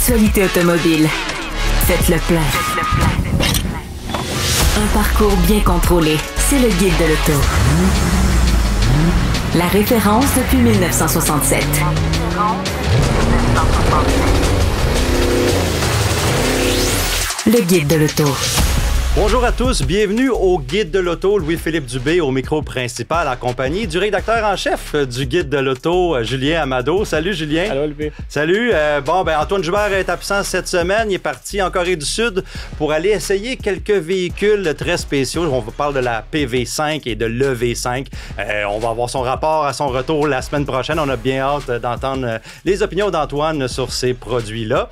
L'actualité automobile. Faites le plein. Un parcours bien contrôlé. C'est le Guide de l'auto. La référence depuis 1967. Le Guide de l'auto. Bonjour à tous, bienvenue au Guide de l'auto. Louis-Philippe Dubé au micro principal en compagnie du rédacteur en chef du Guide de l'auto, Julien Amado. Salut Julien. Allô LP. Salut. Antoine Joubert est absent cette semaine. Il est parti en Corée du Sud pour aller essayer quelques véhicules très spéciaux. On parle de la PV5 et de l'EV5. On va avoir son rapport à son retour la semaine prochaine. On a bien hâte d'entendre les opinions d'Antoine sur ces produits-là.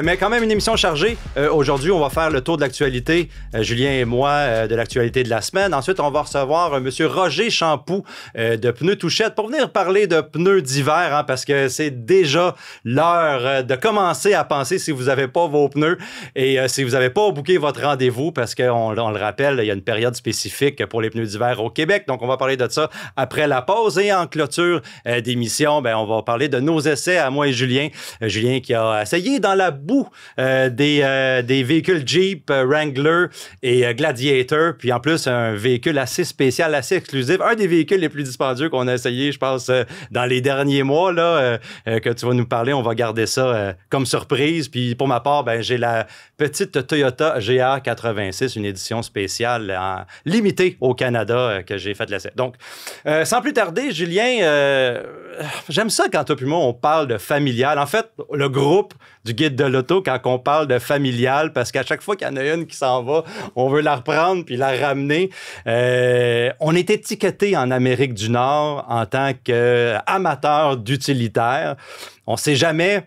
Mais quand même une émission chargée. Aujourd'hui, on va faire le tour de l'actualité. Julien et moi, de l'actualité de la semaine. Ensuite, on va recevoir M. Roger Champoux de Pneus Touchette pour venir parler de pneus d'hiver, hein, parce que c'est déjà l'heure de commencer à penser si vous n'avez pas vos pneus et si vous n'avez pas booké votre rendez-vous, parce qu'on le rappelle, il y a une période spécifique pour les pneus d'hiver au Québec. Donc, on va parler de ça après la pause. Et en clôture d'émission, on va parler de nos essais à moi et Julien. Julien qui a essayé dans la boue des véhicules Jeep, Wrangler et Gladiator, puis en plus un véhicule assez spécial, assez exclusif, un des véhicules les plus dispendieux qu'on a essayé, je pense, dans les derniers mois là, que tu vas nous parler. On va garder ça comme surprise. Puis pour ma part, j'ai la petite Toyota GR86, une édition spéciale limitée au Canada que j'ai fait l'essai. Donc, sans plus tarder, Julien, j'aime ça quand toi puis moi on parle de familial. En fait, le groupe du Guide de l'auto, quand on parle de familial, parce qu'à chaque fois qu'il y en a une qui s'en va, on veut la reprendre puis la ramener. On est étiqueté en Amérique du Nord en tant qu'amateur d'utilitaire. On ne sait jamais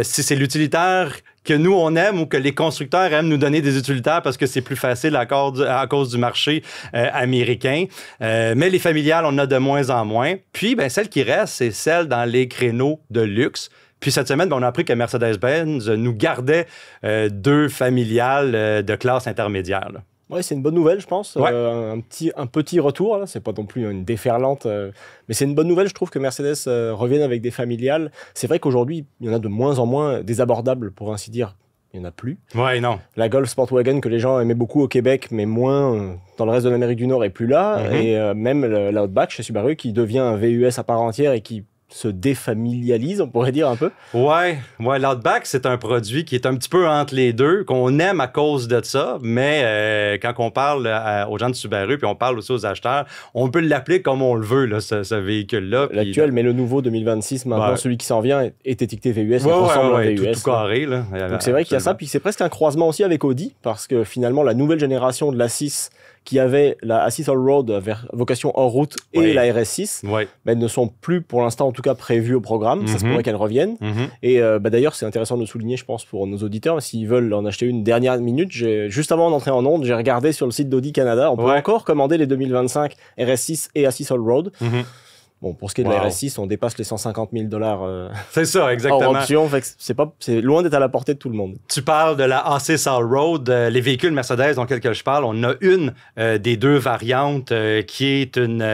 si c'est l'utilitaire que nous, on aime ou que les constructeurs aiment nous donner des utilitaires parce que c'est plus facile à cause du marché américain. Mais les familiales, on en a de moins en moins. Puis, celle qui reste, c'est celle dans les créneaux de luxe. Puis cette semaine, on a appris que Mercedes-Benz nous gardait deux familiales de classe intermédiaire. Oui, c'est une bonne nouvelle, je pense. Ouais. Un petit retour, là. C'est pas non plus une déferlante, mais c'est une bonne nouvelle. Je trouve que Mercedes revienne avec des familiales. C'est vrai qu'aujourd'hui, il y en a de moins en moins des abordables, pour ainsi dire. Il n'y en a plus. Ouais, non. La Golf Sportwagen que les gens aimaient beaucoup au Québec, mais moins dans le reste de l'Amérique du Nord, est plus là. Mm-hmm. Et même la Outback chez Subaru qui devient un VUS à part entière et qui se défamilialise, on pourrait dire un peu. Ouais, l'Outback, c'est un produit qui est un petit peu entre les deux, qu'on aime à cause de ça, mais quand on parle aux gens de Subaru, puis on parle aussi aux acheteurs, on peut l'appeler comme on le veut, là, ce véhicule-là. L'actuel, mais le nouveau 2026, maintenant, celui qui s'en vient, est étiqueté VUS, il ressemble à un VUS. Tout carré, là. Donc c'est vrai qu'il y a ça, puis c'est presque un croisement aussi avec Audi, parce que finalement, la nouvelle génération de l'A6, qui avait la A6 Allroad vocation hors route et la RS6, ne sont plus pour l'instant en tout cas prévues au programme. Ça se pourrait qu'elles reviennent. Et d'ailleurs, c'est intéressant de le souligner, je pense, pour nos auditeurs. S'ils veulent en acheter une dernière minute, juste avant d'entrer en onde, j'ai regardé sur le site d'Audi Canada. On peut encore commander les 2025 RS6 et A6 Allroad. Bon, pour ce qui est de la RS6, on dépasse les 150 000 $. C'est ça, exactement. En option, fait que c'est loin d'être à la portée de tout le monde. Tu parles de la A6 Allroad, les véhicules Mercedes dont je parle. On a une des deux variantes qui est une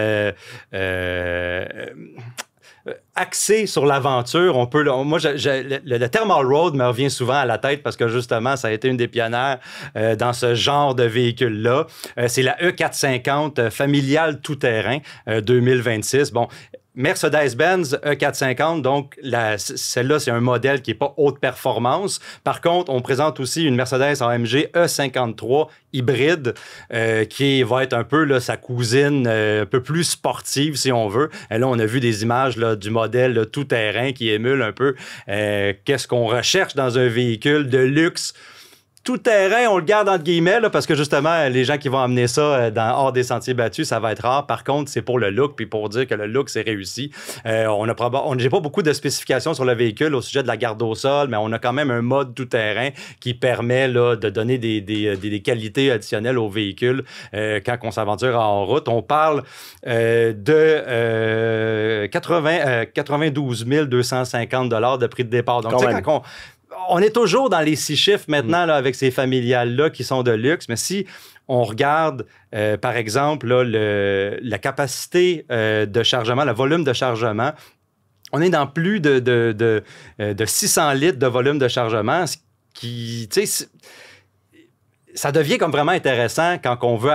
axé sur l'aventure. Le terme all-road me revient souvent à la tête parce que justement, ça a été une des pionnières dans ce genre de véhicule-là. C'est la E450 familiale tout-terrain 2026. Bon, Mercedes-Benz E450, donc celle-là, c'est un modèle qui n'est pas haute performance. Par contre, on présente aussi une Mercedes AMG E53 hybride qui va être un peu là, sa cousine un peu plus sportive, si on veut. Et là, on a vu des images là, du modèle tout-terrain qui émule un peu qu'est-ce qu'on recherche dans un véhicule de luxe. Tout terrain, on le garde entre guillemets, là, parce que justement, les gens qui vont amener ça hors des sentiers battus, ça va être rare. Par contre, c'est pour le look, puis pour dire que le look, c'est réussi. J'ai pas beaucoup de spécifications sur le véhicule au sujet de la garde au sol, mais on a quand même un mode tout terrain qui permet là, de donner des qualités additionnelles au véhicule quand on s'aventure en route. On parle de 92 250 $ de prix de départ. Donc, tu sais, quand on est toujours dans les 6 chiffres maintenant là, avec ces familiales-là qui sont de luxe, mais si on regarde, par exemple, là, la capacité de chargement, le volume de chargement, on est dans plus de 600 litres de volume de chargement, ce qui, tu sais, ça devient comme vraiment intéressant quand on veut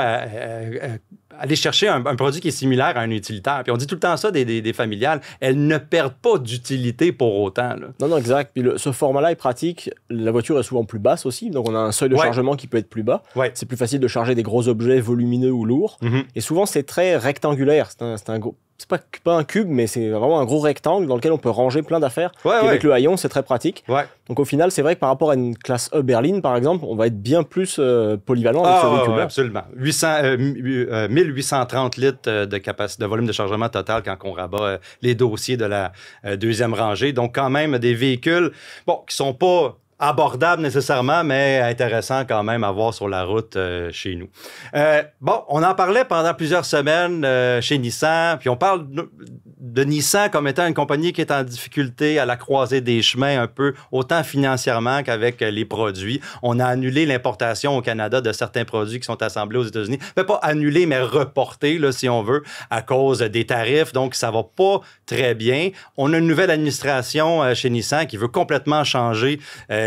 aller chercher un produit qui est similaire à un utilitaire. Puis on dit tout le temps ça des familiales, elles ne perdent pas d'utilité pour autant. Là. Non, exact. Puis ce format-là est pratique. La voiture est souvent plus basse aussi, donc on a un seuil de chargement qui peut être plus bas. Ouais. C'est plus facile de charger des gros objets volumineux ou lourds. Et souvent, c'est très rectangulaire. C'est un gros... C'est pas un cube, mais c'est vraiment un gros rectangle dans lequel on peut ranger plein d'affaires. Avec le haillon, c'est très pratique. Donc au final, c'est vrai que par rapport à une classe E berline, par exemple, on va être bien plus polyvalent avec ce véhicule-là. Absolument. 1830 litres de volume de chargement total quand on rabat les dossiers de la deuxième rangée. Donc quand même des véhicules qui sont pas abordable nécessairement, mais intéressant quand même à voir sur la route chez nous. On en parlait pendant plusieurs semaines chez Nissan, puis on parle de Nissan comme étant une compagnie qui est en difficulté à la croisée des chemins un peu, autant financièrement qu'avec les produits. On a annulé l'importation au Canada de certains produits qui sont assemblés aux États-Unis. Mais pas annulé, mais reporté, là, si on veut, à cause des tarifs. Donc, ça va pas très bien. On a une nouvelle administration chez Nissan qui veut complètement changer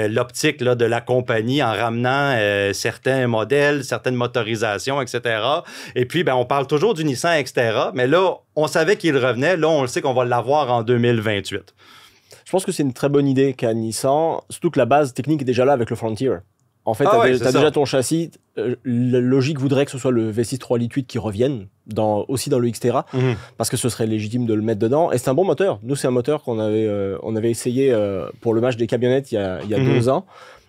l'optique là, de la compagnie en ramenant certains modèles, certaines motorisations, etc. Et puis, on parle toujours du Nissan Xterra, mais là, on savait qu'il revenait. Là, on le sait qu'on va l'avoir en 2028. Je pense que c'est une très bonne idée qu'a Nissan, surtout que la base technique est déjà là avec le Frontier. En fait, tu as déjà ton châssis. La logique voudrait que ce soit le V6 3.8 litres qui revienne aussi dans le Xterra, parce que ce serait légitime de le mettre dedans. Et c'est un bon moteur. Nous, c'est un moteur qu'on avait essayé pour le match des camionnettes il y a 2 ans.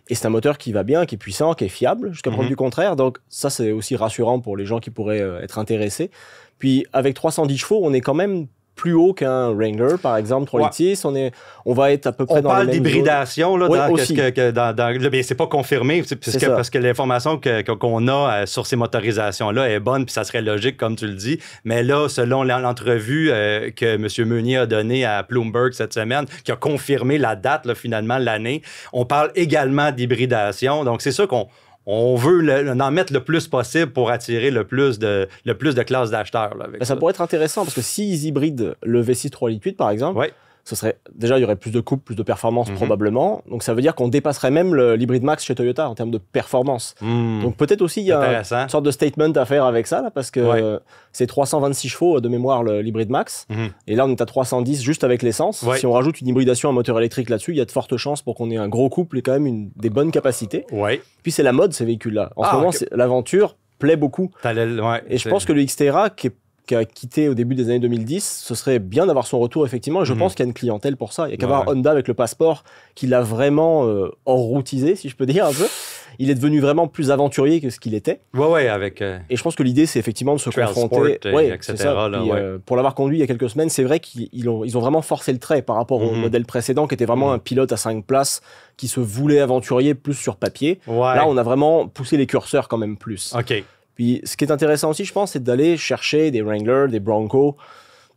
Et c'est un moteur qui va bien, qui est puissant, qui est fiable, jusqu'à preuve du contraire. Donc ça, c'est aussi rassurant pour les gens qui pourraient être intéressés. Puis avec 310 chevaux, on est quand même plus haut qu'un Wrangler, par exemple, 3.6. On va être à peu près dans la même d'hybridation, là, mais c'est pas confirmé, parce que l'information qu'on a sur ces motorisations-là est bonne, puis ça serait logique, comme tu le dis. Mais là, selon l'entrevue que M. Meunier a donnée à Bloomberg cette semaine, qui a confirmé la date, là, finalement, l'année, on parle également d'hybridation. Donc, c'est sûr qu'on veut en mettre le plus possible pour attirer le plus de classes d'acheteurs. Là, ça pourrait être intéressant parce que s'ils hybrident le V6 3.8 litres, par exemple, ce serait déjà, il y aurait plus de couple, plus de performance probablement. Donc ça veut dire qu'on dépasserait même l'hybride max chez Toyota en termes de performance. Donc peut-être aussi il y a une sorte de statement à faire avec ça là, parce que c'est 326 chevaux de mémoire l'hybride max. Et là on est à 310 juste avec l'essence. Si on rajoute une hybridation à moteur électrique là-dessus, il y a de fortes chances pour qu'on ait un gros couple et quand même des bonnes capacités. Puis c'est la mode ces véhicules-là. En ce moment, l'aventure plaît beaucoup. Et je pense que le Xterra qui a quitté au début des années 2010, ce serait bien d'avoir son retour, effectivement, et je pense qu'il y a une clientèle pour ça. Il y a qu'à voir Honda avec le Passport, qui l'a vraiment enroutisé, si je peux dire un peu. Il est devenu vraiment plus aventurier que ce qu'il était. Avec... Et je pense que l'idée, c'est effectivement de se confronter... etc. Là, puis, pour l'avoir conduit il y a quelques semaines, c'est vrai qu'ils ont vraiment forcé le trait par rapport au modèle précédent, qui était vraiment un pilote à 5 places, qui se voulait aventurier plus sur papier. Là, on a vraiment poussé les curseurs quand même plus. Puis, ce qui est intéressant aussi, je pense, c'est d'aller chercher des Wrangler, des Bronco,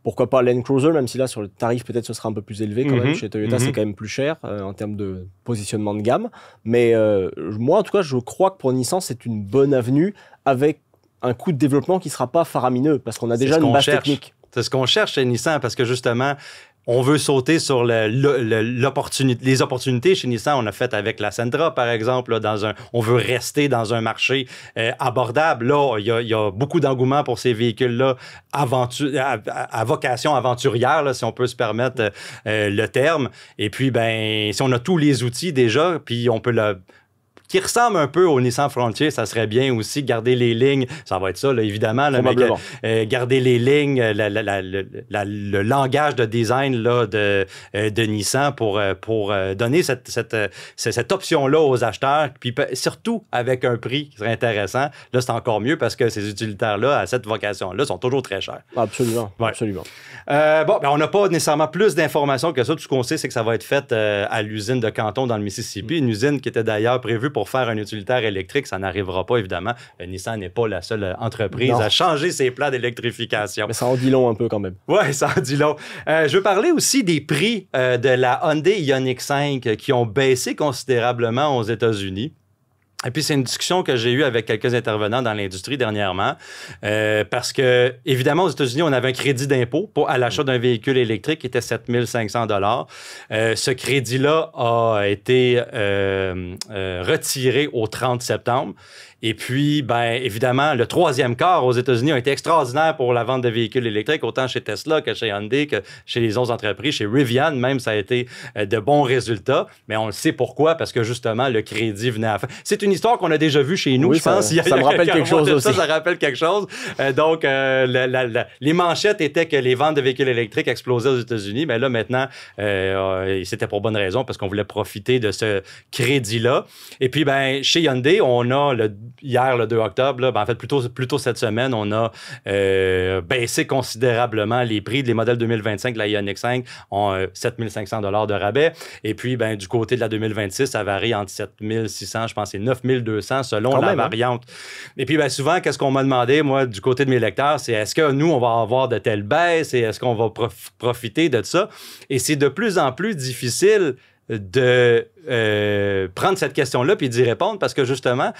pourquoi pas Land Cruiser, même si là, sur le tarif, peut-être ce sera un peu plus élevé quand même. Chez Toyota, c'est quand même plus cher en termes de positionnement de gamme. Mais moi, en tout cas, je crois que pour Nissan, c'est une bonne avenue avec un coût de développement qui ne sera pas faramineux, parce qu'on a déjà une base technique. C'est ce qu'on cherche chez Nissan, parce que justement... On veut sauter sur les opportunités chez Nissan. On a fait avec la Sentra, par exemple. Là, on veut rester dans un marché abordable. Là, il y a beaucoup d'engouement pour ces véhicules-là à vocation aventurière, là, si on peut se permettre le terme. Et puis, si on a tous les outils déjà, puis on peut qui ressemble un peu au Nissan Frontier, ça serait bien aussi garder les lignes, ça va être ça là, évidemment, là, mais, garder les lignes, le langage de design là, de Nissan pour donner cette option-là aux acheteurs, puis surtout avec un prix qui serait intéressant. Là, c'est encore mieux parce que ces utilitaires-là, à cette vocation-là, sont toujours très chers. Absolument, absolument. On n'a pas nécessairement plus d'informations que ça. Tout ce qu'on sait, c'est que ça va être fait à l'usine de Canton dans le Mississippi, une usine qui était d'ailleurs prévue pour faire un utilitaire électrique. Ça n'arrivera pas, évidemment. Nissan n'est pas la seule entreprise à changer ses plans d'électrification. Mais ça en dit long un peu quand même. Oui, ça en dit long. Je veux parler aussi des prix de la Hyundai Ioniq 5 qui ont baissé considérablement aux États-Unis. Et puis, c'est une discussion que j'ai eue avec quelques intervenants dans l'industrie dernièrement, parce que, évidemment, aux États-Unis, on avait un crédit d'impôt à l'achat d'un véhicule électrique qui était 7 500 $. Ce crédit-là a été retiré au 30 septembre. Et puis, ben évidemment, le troisième quart aux États-Unis a été extraordinaire pour la vente de véhicules électriques, autant chez Tesla que chez Hyundai, que chez les autres entreprises. Chez Rivian, même, ça a été de bons résultats. Mais on le sait pourquoi, parce que justement, le crédit venait à fin. C'est une histoire qu'on a déjà vue chez nous, oui, je pense. Ça me rappelle quelque chose aussi. Ça rappelle quelque chose. Donc, les manchettes étaient que les ventes de véhicules électriques explosaient aux États-Unis. Mais là, maintenant, c'était pour bonne raison, parce qu'on voulait profiter de ce crédit-là. Et puis, ben chez Hyundai, on a hier, le 2 octobre, là, ben en fait, plutôt cette semaine, on a baissé considérablement les prix. Les modèles 2025 de la Ioniq 5 ont 7 500 $ de rabais. Et puis, ben, du côté de la 2026, ça varie entre 7 600, je pense, et 9 200 selon quand la même, variante. Et puis, ben, souvent, qu'est-ce qu'on m'a demandé, moi, du côté de mes lecteurs, c'est est-ce que nous, on va avoir de telles baisses et est-ce qu'on va profiter de ça? Et c'est de plus en plus difficile de prendre cette question-là puis d'y répondre parce que justement,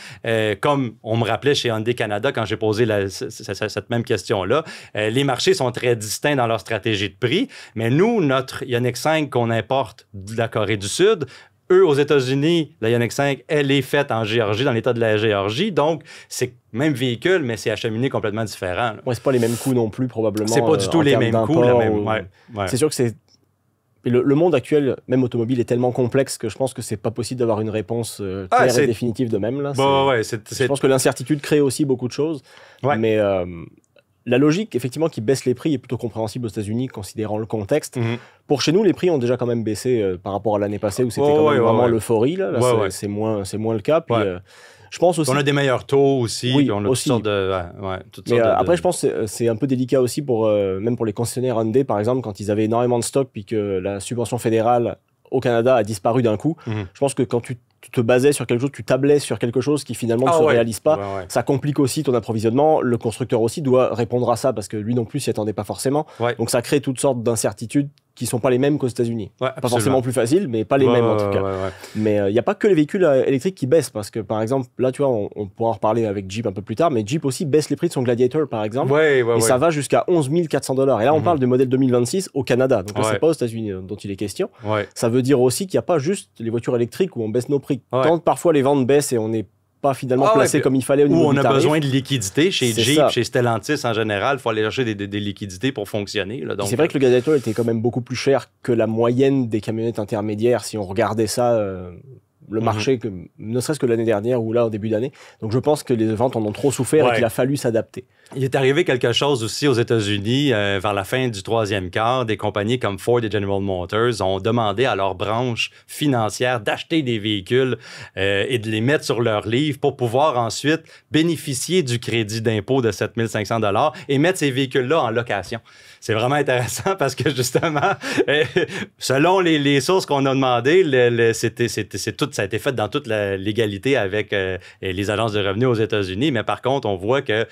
comme on me rappelait chez Hyundai Canada quand j'ai posé cette même question-là, les marchés sont très distincts dans leur stratégie de prix, mais nous, notre Ioniq 5 qu'on importe de la Corée du Sud, eux, aux États-Unis, la Ioniq 5, elle est faite en Géorgie, dans l'État de la Géorgie, donc c'est le même véhicule, mais c'est acheminé complètement différent. Ouais, c'est pas les mêmes coûts non plus, probablement. C'est pas du tout les mêmes coûts. C'est sûr que c'est... Le monde actuel, même automobile, est tellement complexe que je pense que c'est pas possible d'avoir une réponse claire et définitive de même. Là. Je pense que l'incertitude crée aussi beaucoup de choses. Ouais. Mais la logique, effectivement, qui baisse les prix est plutôt compréhensible aux États-Unis, considérant le contexte. Pour chez nous, les prix ont déjà quand même baissé par rapport à l'année passée où c'était quand même vraiment l'euphorie. Là, c'est moins le cas. Puis, je pense aussi... On a des meilleurs taux aussi. Oui, on a aussi. toutes sortes après, je pense que c'est un peu délicat aussi, même pour les concessionnaires Hyundai, par exemple, quand ils avaient énormément de stock puis que la subvention fédérale au Canada a disparu d'un coup. Je pense que quand tu te basais sur quelque chose, tu tablais sur quelque chose qui finalement ne se réalise pas, ça complique aussi ton approvisionnement. Le constructeur aussi doit répondre à ça parce que lui non plus s'y attendait pas forcément. Donc ça crée toutes sortes d'incertitudes qui sont pas les mêmes qu'aux États-Unis. Pas forcément plus faciles, mais pas les mêmes en tout cas. Mais il n'y a pas que les véhicules électriques qui baissent parce que par exemple, là tu vois, on pourra en reparler avec Jeep un peu plus tard, mais Jeep aussi baisse les prix de son Gladiator par exemple. Et ça va jusqu'à 11 400 $. Et là on parle du modèle 2026 au Canada. Donc là c'est pas aux États-Unis dont il est question. Ça veut dire aussi qu'il n'y a pas juste les voitures électriques où on baisse nos prix. Quand parfois les ventes baissent et on n'est pas finalement placé comme il fallait au niveau du tarif. Où on a besoin de liquidités chez Jeep, chez Stellantis en général, il faut aller chercher des liquidités pour fonctionner. C'est vrai que le Gladiator était quand même beaucoup plus cher que la moyenne des camionnettes intermédiaires si on regardait ça, le marché, ne serait-ce que l'année dernière ou là au début d'année. Donc je pense que les ventes en ont trop souffert et qu'il a fallu s'adapter. Il est arrivé quelque chose aussi aux États-Unis vers la fin du troisième quart. Des compagnies comme Ford et General Motors ont demandé à leurs branches financières d'acheter des véhicules et de les mettre sur leur livre pour pouvoir ensuite bénéficier du crédit d'impôt de 7 500 $ et mettre ces véhicules-là en location. C'est vraiment intéressant parce que justement, selon les sources qu'on a demandées, ça a été fait dans toute la légalité avec les agences de revenus aux États-Unis. Mais par contre, on voit que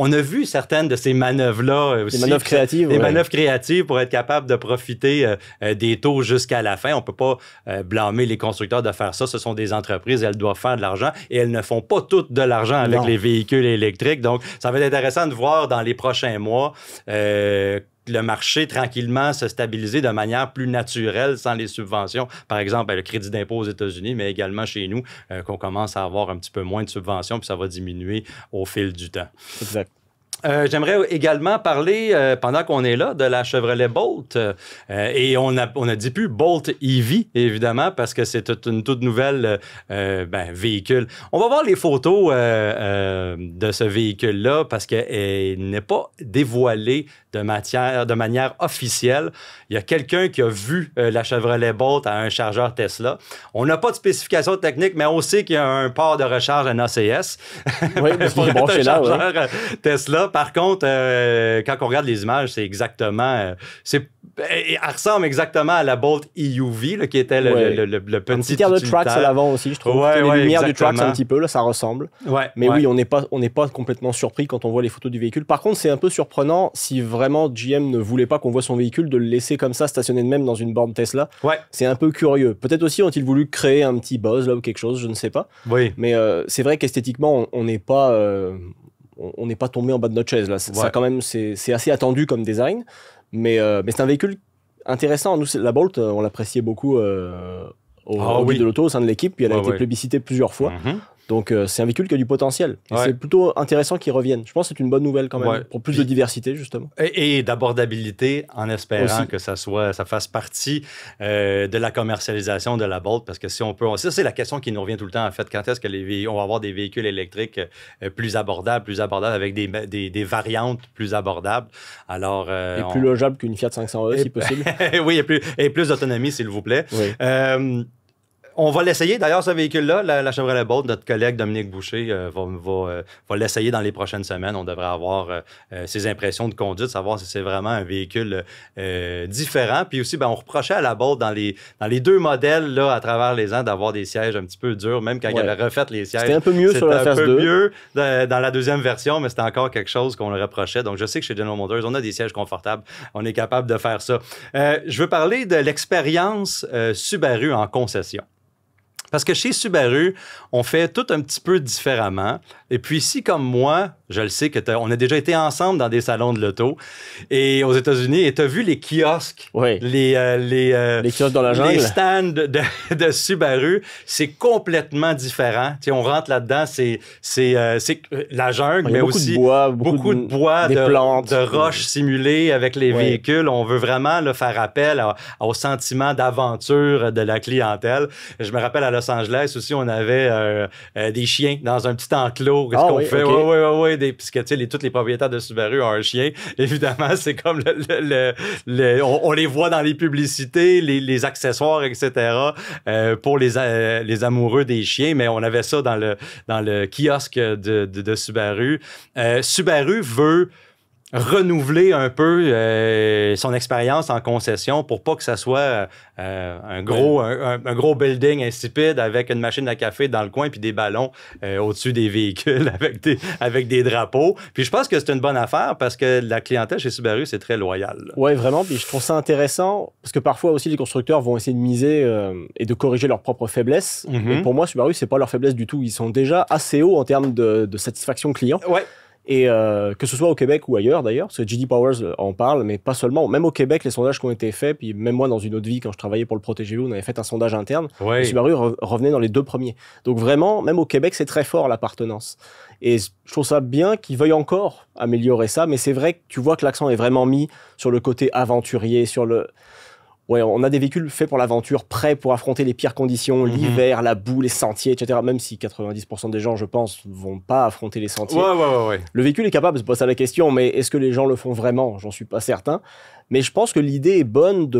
on a vu certaines de ces manœuvres-là aussi. Des manœuvres créatives. Des manœuvres créatives pour être capable de profiter des taux jusqu'à la fin. On peut pas blâmer les constructeurs de faire ça. Ce sont des entreprises, elles doivent faire de l'argent et elles ne font pas toutes de l'argent avec les véhicules électriques. Donc, ça va être intéressant de voir dans les prochains mois le marché tranquillement se stabiliser de manière plus naturelle sans les subventions. Par exemple, le crédit d'impôt aux États-Unis, mais également chez nous, qu'on commence à avoir un petit peu moins de subventions, puis ça va diminuer au fil du temps. Exact. J'aimerais également parler, pendant qu'on est là, de la Chevrolet Bolt. Et on a dit plus Bolt EV, évidemment, parce que c'est une toute nouvelle véhicule. On va voir les photos de ce véhicule-là, parce qu'il n'est pas dévoilé de manière officielle. Il y a quelqu'un qui a vu la Chevrolet Bolt à un chargeur Tesla. On n'a pas de spécification technique, mais on sait qu'il y a un port de recharge NACS. Oui, parce qu'il est branché là, Tesla. par contre, quand on regarde les images, c'est exactement... elle ressemble exactement à la Bolt EUV, là, qui était le petit tiers de Trax à l'avant aussi, je trouve. Les lumières du Trax un petit peu, là, ça ressemble. Mais oui, on n'est pas complètement surpris quand on voit les photos du véhicule. Par contre, c'est un peu surprenant si vraiment GM ne voulait pas qu'on voit son véhicule, de le laisser comme ça, stationner de même dans une borne Tesla. C'est un peu curieux. Peut-être aussi ont-ils voulu créer un petit buzz là ou quelque chose, je ne sais pas. Mais c'est vrai qu'esthétiquement, on n'est pas tombé en bas de notre chaise là. Ça quand même, c'est assez attendu comme design. Mais c'est un véhicule intéressant. Nous, la Bolt, on l'appréciait beaucoup au Guide de l'auto au sein de l'équipe, puis elle a été plébiscitée plusieurs fois. Donc c'est un véhicule qui a du potentiel. C'est plutôt intéressant qu'il revienne. Je pense que c'est une bonne nouvelle quand même, pour plus de diversité justement. Et d'abordabilité, en espérant que ça fasse partie de la commercialisation de la Bolt, parce que si on peut... Ça, c'est la question qui nous revient tout le temps, en fait. Quand est-ce que on va avoir des véhicules électriques plus abordables avec des variantes plus abordables? Alors, et plus logeables qu'une Fiat 500e, si possible. Oui, et plus d'autonomie, s'il vous plaît. On va l'essayer. D'ailleurs, ce véhicule-là, la Chevrolet Bolt, notre collègue Dominique Boucher va l'essayer dans les prochaines semaines. On devrait avoir ses impressions de conduite, savoir si c'est vraiment un véhicule différent. Puis aussi, on reprochait à la Bolt dans les deux modèles là, à travers les ans d'avoir des sièges un petit peu durs, même quand il avait refait les sièges. C'était un peu mieux sur la phase 2. C'était un peu mieux dans la deuxième version, mais c'était encore quelque chose qu'on le reprochait. Donc, je sais que chez General Motors, on a des sièges confortables. On est capable de faire ça. Je veux parler de l'expérience Subaru en concession. Parce que chez Subaru, on fait tout un petit peu différemment. Et puis, si comme moi, je le sais on a déjà été ensemble dans des salons de l'auto et aux États-Unis, et tu as vu les kiosques, les kiosques dans la jungle, les stands de Subaru, c'est complètement différent. T'sais, on rentre là-dedans, c'est la jungle, mais aussi beaucoup de bois, des plantes, de roches simulées avec les véhicules. On veut vraiment là, faire appel au sentiment d'aventure de la clientèle. Je me rappelle à Los Angeles aussi, on avait des chiens dans un petit enclos. Qu'est-ce qu'on fait? Oui. Puisque tous les propriétaires de Subaru ont un chien. Évidemment, c'est comme on les voit dans les publicités, les accessoires, etc. Pour les amoureux des chiens. Mais on avait ça dans le kiosque de Subaru. Subaru veut renouveler un peu son expérience en concession pour pas que ça soit un gros building insipide avec une machine à café dans le coin puis des ballons au-dessus des véhicules avec des drapeaux. Puis je pense que c'est une bonne affaire parce que la clientèle chez Subaru, c'est très loyal. Oui, vraiment. Puis je trouve ça intéressant parce que parfois aussi les constructeurs vont essayer de miser et de corriger leurs propres faiblesses. Et pour moi, Subaru, c'est pas leur faiblesse du tout. Ils sont déjà assez hauts en termes de satisfaction client. Et que ce soit au Québec ou ailleurs d'ailleurs, parce que J.D. Powers en parle, mais pas seulement. Même au Québec, les sondages qui ont été faits, puis même moi dans une autre vie, quand je travaillais pour le Protégé V, on avait fait un sondage interne, et Subaru revenait dans les 2 premiers. Donc vraiment, même au Québec, c'est très fort l'appartenance. Et je trouve ça bien qu'ils veuillent encore améliorer ça, mais c'est vrai que tu vois que l'accent est vraiment mis sur le côté aventurier, sur le... Ouais, on a des véhicules faits pour l'aventure, prêts pour affronter les pires conditions, l'hiver, la boue, les sentiers, etc. Même si 90% des gens, je pense, vont pas affronter les sentiers. Le véhicule est capable, c'est pas ça la question, mais est-ce que les gens le font vraiment? J'en suis pas certain. Mais je pense que l'idée est bonne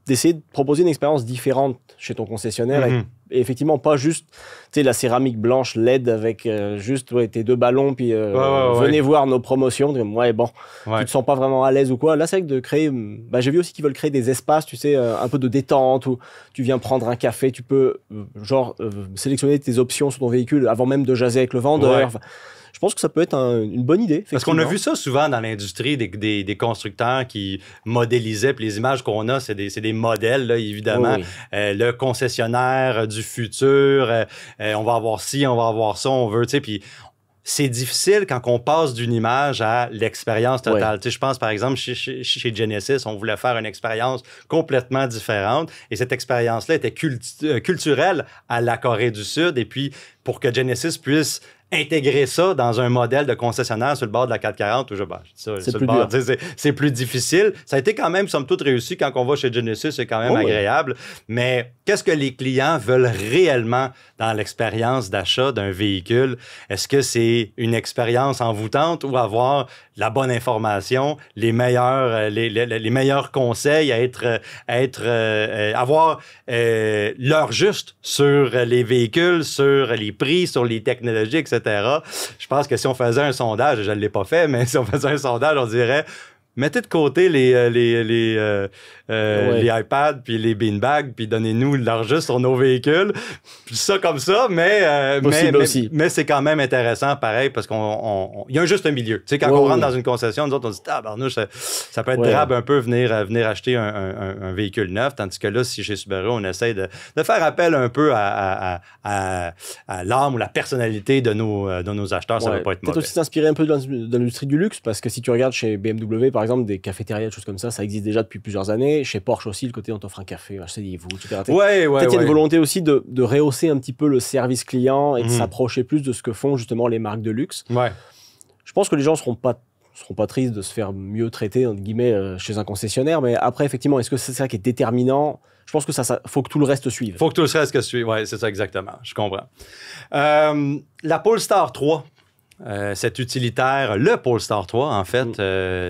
d'essayer de proposer une expérience différente chez ton concessionnaire et effectivement pas juste la céramique blanche LED avec juste tes 2 ballons puis venez voir nos promotions. Tu te sens pas vraiment à l'aise ou quoi. Là, c'est vrai que de créer... j'ai vu aussi qu'ils veulent créer des espaces, un peu de détente où tu viens prendre un café, tu peux sélectionner tes options sur ton véhicule avant même de jaser avec le vendeur. Je pense que ça peut être une bonne idée. Parce qu'on a vu ça souvent dans l'industrie des constructeurs qui modélisaient, puis les images qu'on a, c'est des modèles, là, évidemment. Le concessionnaire du futur, on va avoir ci, on va avoir ça, on veut, puis c'est difficile quand on passe d'une image à l'expérience totale. Je pense, par exemple, chez Genesis, on voulait faire une expérience complètement différente et cette expérience-là était culturelle à la Corée du Sud. Et puis, pour que Genesis puisse intégrer ça dans un modèle de concessionnaire sur le bord de la 440, c'est plus difficile. Ça a été quand même, somme toute, réussi. Quand on va chez Genesis, c'est quand même agréable. Mais qu'est-ce que les clients veulent réellement dans l'expérience d'achat d'un véhicule? Est-ce que c'est une expérience envoûtante ou avoir la bonne information, les meilleurs conseils, avoir l'heure juste sur les véhicules, sur les prix, sur les technologies, etc. Je pense que si on faisait un sondage, je ne l'ai pas fait, mais si on faisait un sondage, on dirait... Mettez de côté les iPads puis les beanbags puis donnez-nous l'argent sur nos véhicules. Puis ça comme ça, mais c'est quand même intéressant pareil parce qu'il y a un juste milieu. Tu sais, quand on rentre dans une concession, nous autres, on dit tabarnouche, ça peut être drabe un peu venir acheter un véhicule neuf, tandis que là, si chez Subaru, on essaie de faire appel un peu à l'âme ou la personnalité de nos acheteurs, ça va pas être mauvais. Peut-être aussi s'inspirer un peu de l'industrie du luxe parce que si tu regardes chez BMW, par exemple, des cafétérias, des choses comme ça existe déjà depuis plusieurs années. Chez Porsche aussi, le côté on t'offre un café, asseyez-vous, etc. Peut-être qu'il y a une volonté aussi de rehausser un petit peu le service client et de s'approcher plus de ce que font justement les marques de luxe. Je pense que les gens seront pas tristes de se faire mieux traiter, entre guillemets, chez un concessionnaire, mais après, effectivement, est-ce que c'est ça qui est déterminant? Je pense que ça faut que tout le reste suive. Faut que tout le reste suive, oui, c'est ça exactement, je comprends. La Polestar 3. Cet utilitaire, le Polestar 3, en fait,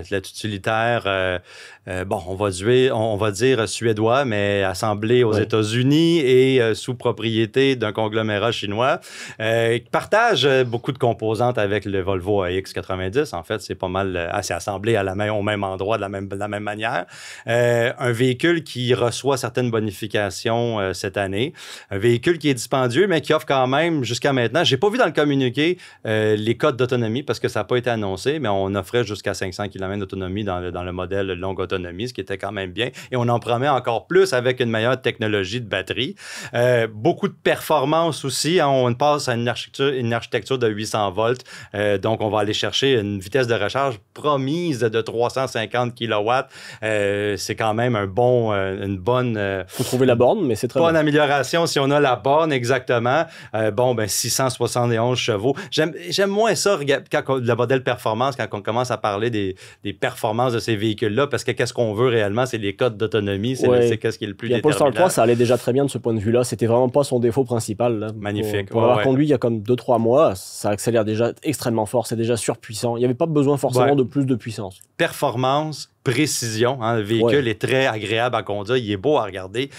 cet utilitaire, on va dire suédois, mais assemblé aux États-Unis et sous propriété d'un conglomérat chinois, qui partage beaucoup de composantes avec le Volvo EX90. En fait, c'est pas mal assez assemblé au même endroit, de la même manière. Un véhicule qui reçoit certaines bonifications cette année. Un véhicule qui est dispendieux, mais qui offre quand même, jusqu'à maintenant, j'ai pas vu dans le communiqué les codes d'autonomie parce que ça n'a pas été annoncé, mais on offrait jusqu'à 500 km d'autonomie dans le modèle longue autonomie, ce qui était quand même bien. Et on en promet encore plus avec une meilleure technologie de batterie. Beaucoup de performance aussi. Hein, on passe à une architecture de 800 volts. Donc, on va aller chercher une vitesse de recharge promise de 350 kW. C'est quand même une bonne... faut trouver la borne, mais c'est très bonne amélioration si on a la borne, exactement. 671 chevaux. J'aime moins ça, quand le modèle performance, quand on commence à parler des performances de ces véhicules-là, parce que qu'est-ce qu'on veut réellement, c'est les codes d'autonomie, c'est qu'est-ce qui est le plus déterminant. Polestar 3, ça allait déjà très bien de ce point de vue-là. C'était vraiment pas son défaut principal. Là. Magnifique. Pour avoir conduit il y a comme 2-3 mois, ça accélère déjà extrêmement fort, c'est déjà surpuissant. Il n'y avait pas besoin forcément de plus de puissance. Performance, précision. Hein, le véhicule est très agréable à conduire, il est beau à regarder.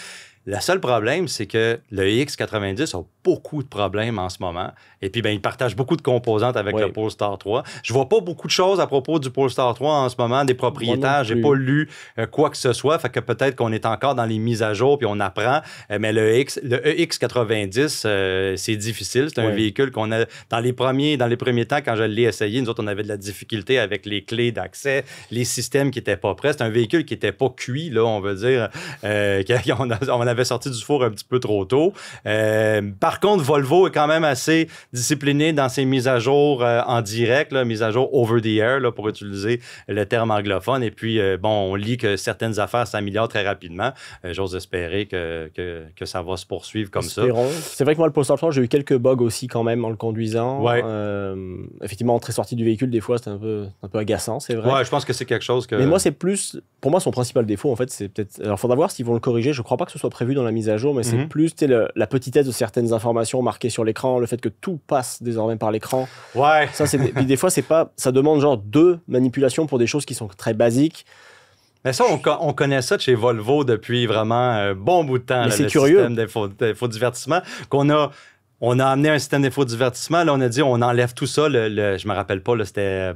Le seul problème, c'est que le EX90 a beaucoup de problèmes en ce moment. Et puis, il partage beaucoup de composantes avec le Polestar 3. Je vois pas beaucoup de choses à propos du Polestar 3 en ce moment, des propriétaires. J'ai pas lu quoi que ce soit. Fait que peut-être qu'on est encore dans les mises à jour puis on apprend. Mais le EX90, c'est difficile. C'est un véhicule qu'on a... Dans les premiers temps, quand je l'ai essayé, nous autres, on avait de la difficulté avec les clés d'accès, les systèmes qui étaient pas prêts. C'est un véhicule qui était pas cuit, là, on veut dire. On avait sorti du four un petit peu trop tôt. Par contre, Volvo est quand même assez discipliné dans ses mises à jour en direct, mises à jour over the air, là, pour utiliser le terme anglophone. Et puis, on lit que certaines affaires s'améliorent très rapidement. J'ose espérer que ça va se poursuivre comme ça. C'est vrai que moi, le Polestar 3, j'ai eu quelques bugs aussi quand même en le conduisant. Effectivement, très sorti du véhicule, des fois, c'est un peu agaçant, c'est vrai. Ouais, je pense que c'est quelque chose que... Mais moi, c'est plus... Pour moi, son principal défaut, en fait, c'est peut-être... Alors, il faudra voir s'ils vont le corriger. Je ne crois pas que ce soit prévu dans la mise à jour, mais c'est plus la petitesse de certaines informations marquées sur l'écran, le fait que tout passe désormais par l'écran. Ouais. Ça, puis des fois, ça demande genre 2 manipulations pour des choses qui sont très basiques. Mais ça, on connaît ça de chez Volvo depuis vraiment un bon bout de temps. Mais c'est curieux. Le système d'infodivertissement on a amené un système d'infodivertissement. Là, on a dit, on enlève tout ça. Je me rappelle pas, c'était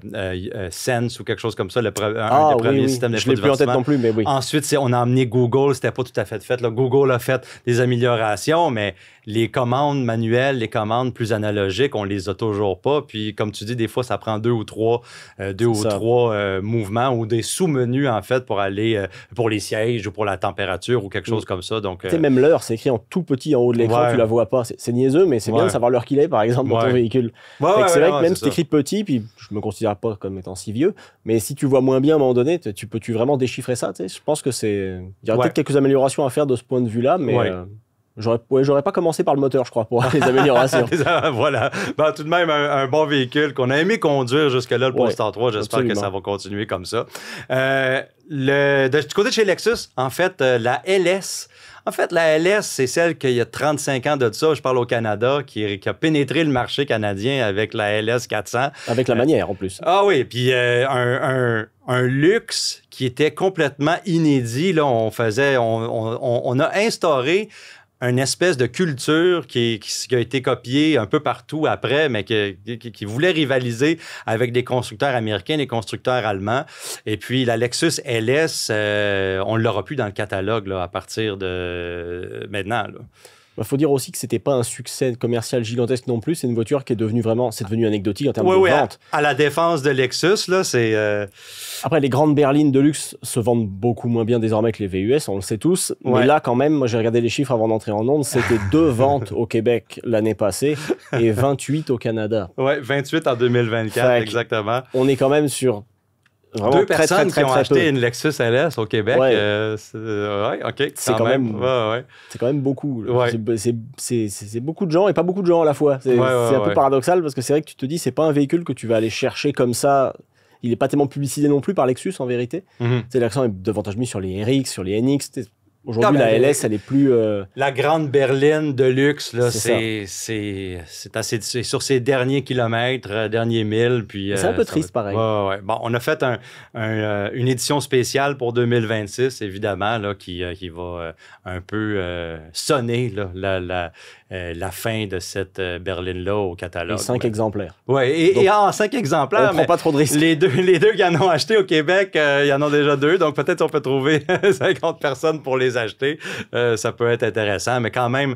Sense ou quelque chose comme ça, un des premiers systèmes d'infodivertissement. Je l'ai plus en tête non plus, mais oui. Ensuite, on a amené Google. C'était pas tout à fait fait. Là. Google a fait des améliorations, mais les commandes manuelles, les commandes plus analogiques, on les a toujours pas. Puis, comme tu dis, des fois, ça prend 2 ou 3 mouvements ou des sous-menus, en fait, pour aller pour les sièges ou pour la température ou quelque chose comme ça. Donc, même l'heure, c'est écrit en tout petit en haut de l'écran, tu la vois pas. C'est niaiseux, mais c'est bien de savoir l'heure qu'il est, par exemple, dans ton véhicule. C'est vrai que même si tu écris petit, puis je me considère pas comme étant si vieux, mais si tu vois moins bien à un moment donné, peux-tu vraiment déchiffrer ça? Je pense que il y aurait peut-être quelques améliorations à faire de ce point de vue-là, mais j'aurais pas commencé par le moteur, je crois, pour les améliorations. Voilà. Tout de même, un bon véhicule qu'on a aimé conduire jusque-là, le Polestar 3. J'espère que ça va continuer comme ça. Du côté de chez Lexus, en fait, la LS... En fait, la LS, c'est celle qu'il y a 35 ans de ça, je parle au Canada, qui a pénétré le marché canadien avec la LS 400. Avec la manière, en plus. Ah oui, puis un luxe qui était complètement inédit. Là, on a instauré une espèce de culture qui a été copiée un peu partout après, mais qui voulait rivaliser avec des constructeurs américains, des constructeurs allemands. Et puis, la Lexus LS, on ne l'aura plus dans le catalogue là, à partir de maintenant. Il faut dire aussi que c'était pas un succès commercial gigantesque non plus. C'est une voiture qui est devenue anecdotique en termes de vente. À la défense de Lexus, là, c'est... Après, les grandes berlines de luxe se vendent beaucoup moins bien désormais que les VUS, on le sait tous. Ouais. Mais là, quand même, moi, j'ai regardé les chiffres avant d'entrer en onde. C'était 2 ventes au Québec l'année passée et 28 au Canada. Oui, 28 en 2024, exactement. On est quand même sur... Vraiment 2 personnes qui ont acheté une Lexus LS au Québec. Ouais. OK. C'est quand même beaucoup. Ouais. C'est beaucoup de gens et pas beaucoup de gens à la fois. C'est un peu paradoxal parce que c'est vrai que tu te dis, c'est pas un véhicule que tu vas aller chercher comme ça. Il n'est pas tellement publicisé non plus par Lexus en vérité. L'accent est davantage mis sur les RX, sur les NX. Aujourd'hui, la LS, elle est plus... La grande berline de luxe, là, c'est sur ses derniers kilomètres, derniers milles. C'est un peu triste, pareil. Ouais. Bon, on a fait une édition spéciale pour 2026, évidemment, là, qui va un peu sonner là, la fin de cette berline-là au catalogue. Et 5 exemplaires. Oui, et en 5 exemplaires. On ne prend pas trop de risques. Les deux qui en ont acheté au Québec, il y en a déjà 2, donc peut-être on peut trouver 50 personnes pour les acheter. Ça peut être intéressant, mais quand même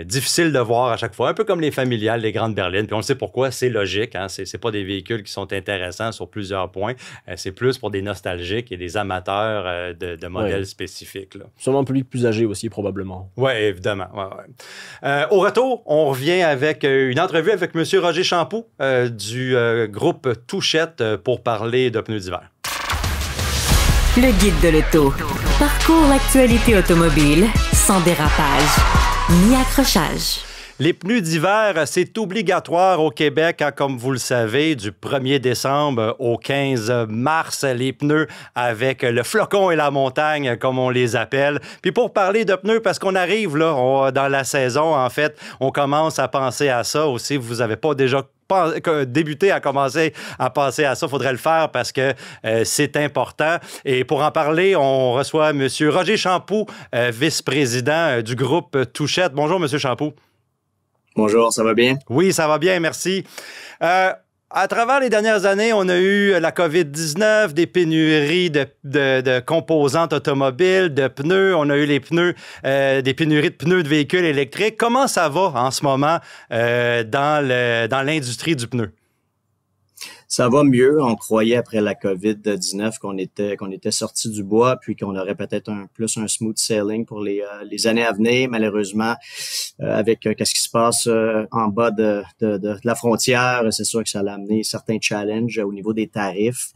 difficile de voir à chaque fois, un peu comme les familiales, les grandes berlines. Puis on le sait pourquoi, c'est logique. Hein? C'est pas des véhicules qui sont intéressants sur plusieurs points. C'est plus pour des nostalgiques et des amateurs de modèles spécifiques. Là. Sûrement un public plus âgé aussi, probablement. Oui, évidemment. Ouais. Au retour, on revient avec une entrevue avec M. Roger Champoux du groupe Touchette pour parler de pneus d'hiver. Le guide de l'auto. Parcours l'actualité automobile sans dérapage ni accrochage. Les pneus d'hiver, c'est obligatoire au Québec, hein, comme vous le savez, du 1er décembre au 15 mars, les pneus avec le flocon et la montagne, comme on les appelle. Puis pour parler de pneus, parce qu'on arrive là, dans la saison, en fait, on commence à penser à ça aussi. Vous n'avez pas déjà débuter à commencer à penser à ça, il faudrait le faire parce que c'est important. Et pour en parler, on reçoit M. Roger Champoux, vice-président du groupe Touchette. Bonjour, M. Champoux. Bonjour, ça va bien? Oui, ça va bien, merci. À travers les dernières années, on a eu la COVID-19, des pénuries de composantes automobiles, de pneus. On a eu des pénuries de pneus de véhicules électriques. Comment ça va en ce moment dans l'industrie du pneu? Ça va mieux. On croyait après la COVID-19 qu'on était sorti du bois puis qu'on aurait peut-être plus un smooth sailing pour les années à venir. Malheureusement, avec qu'est-ce qui se passe en bas de la frontière, c'est sûr que ça a amené certains challenges au niveau des tarifs.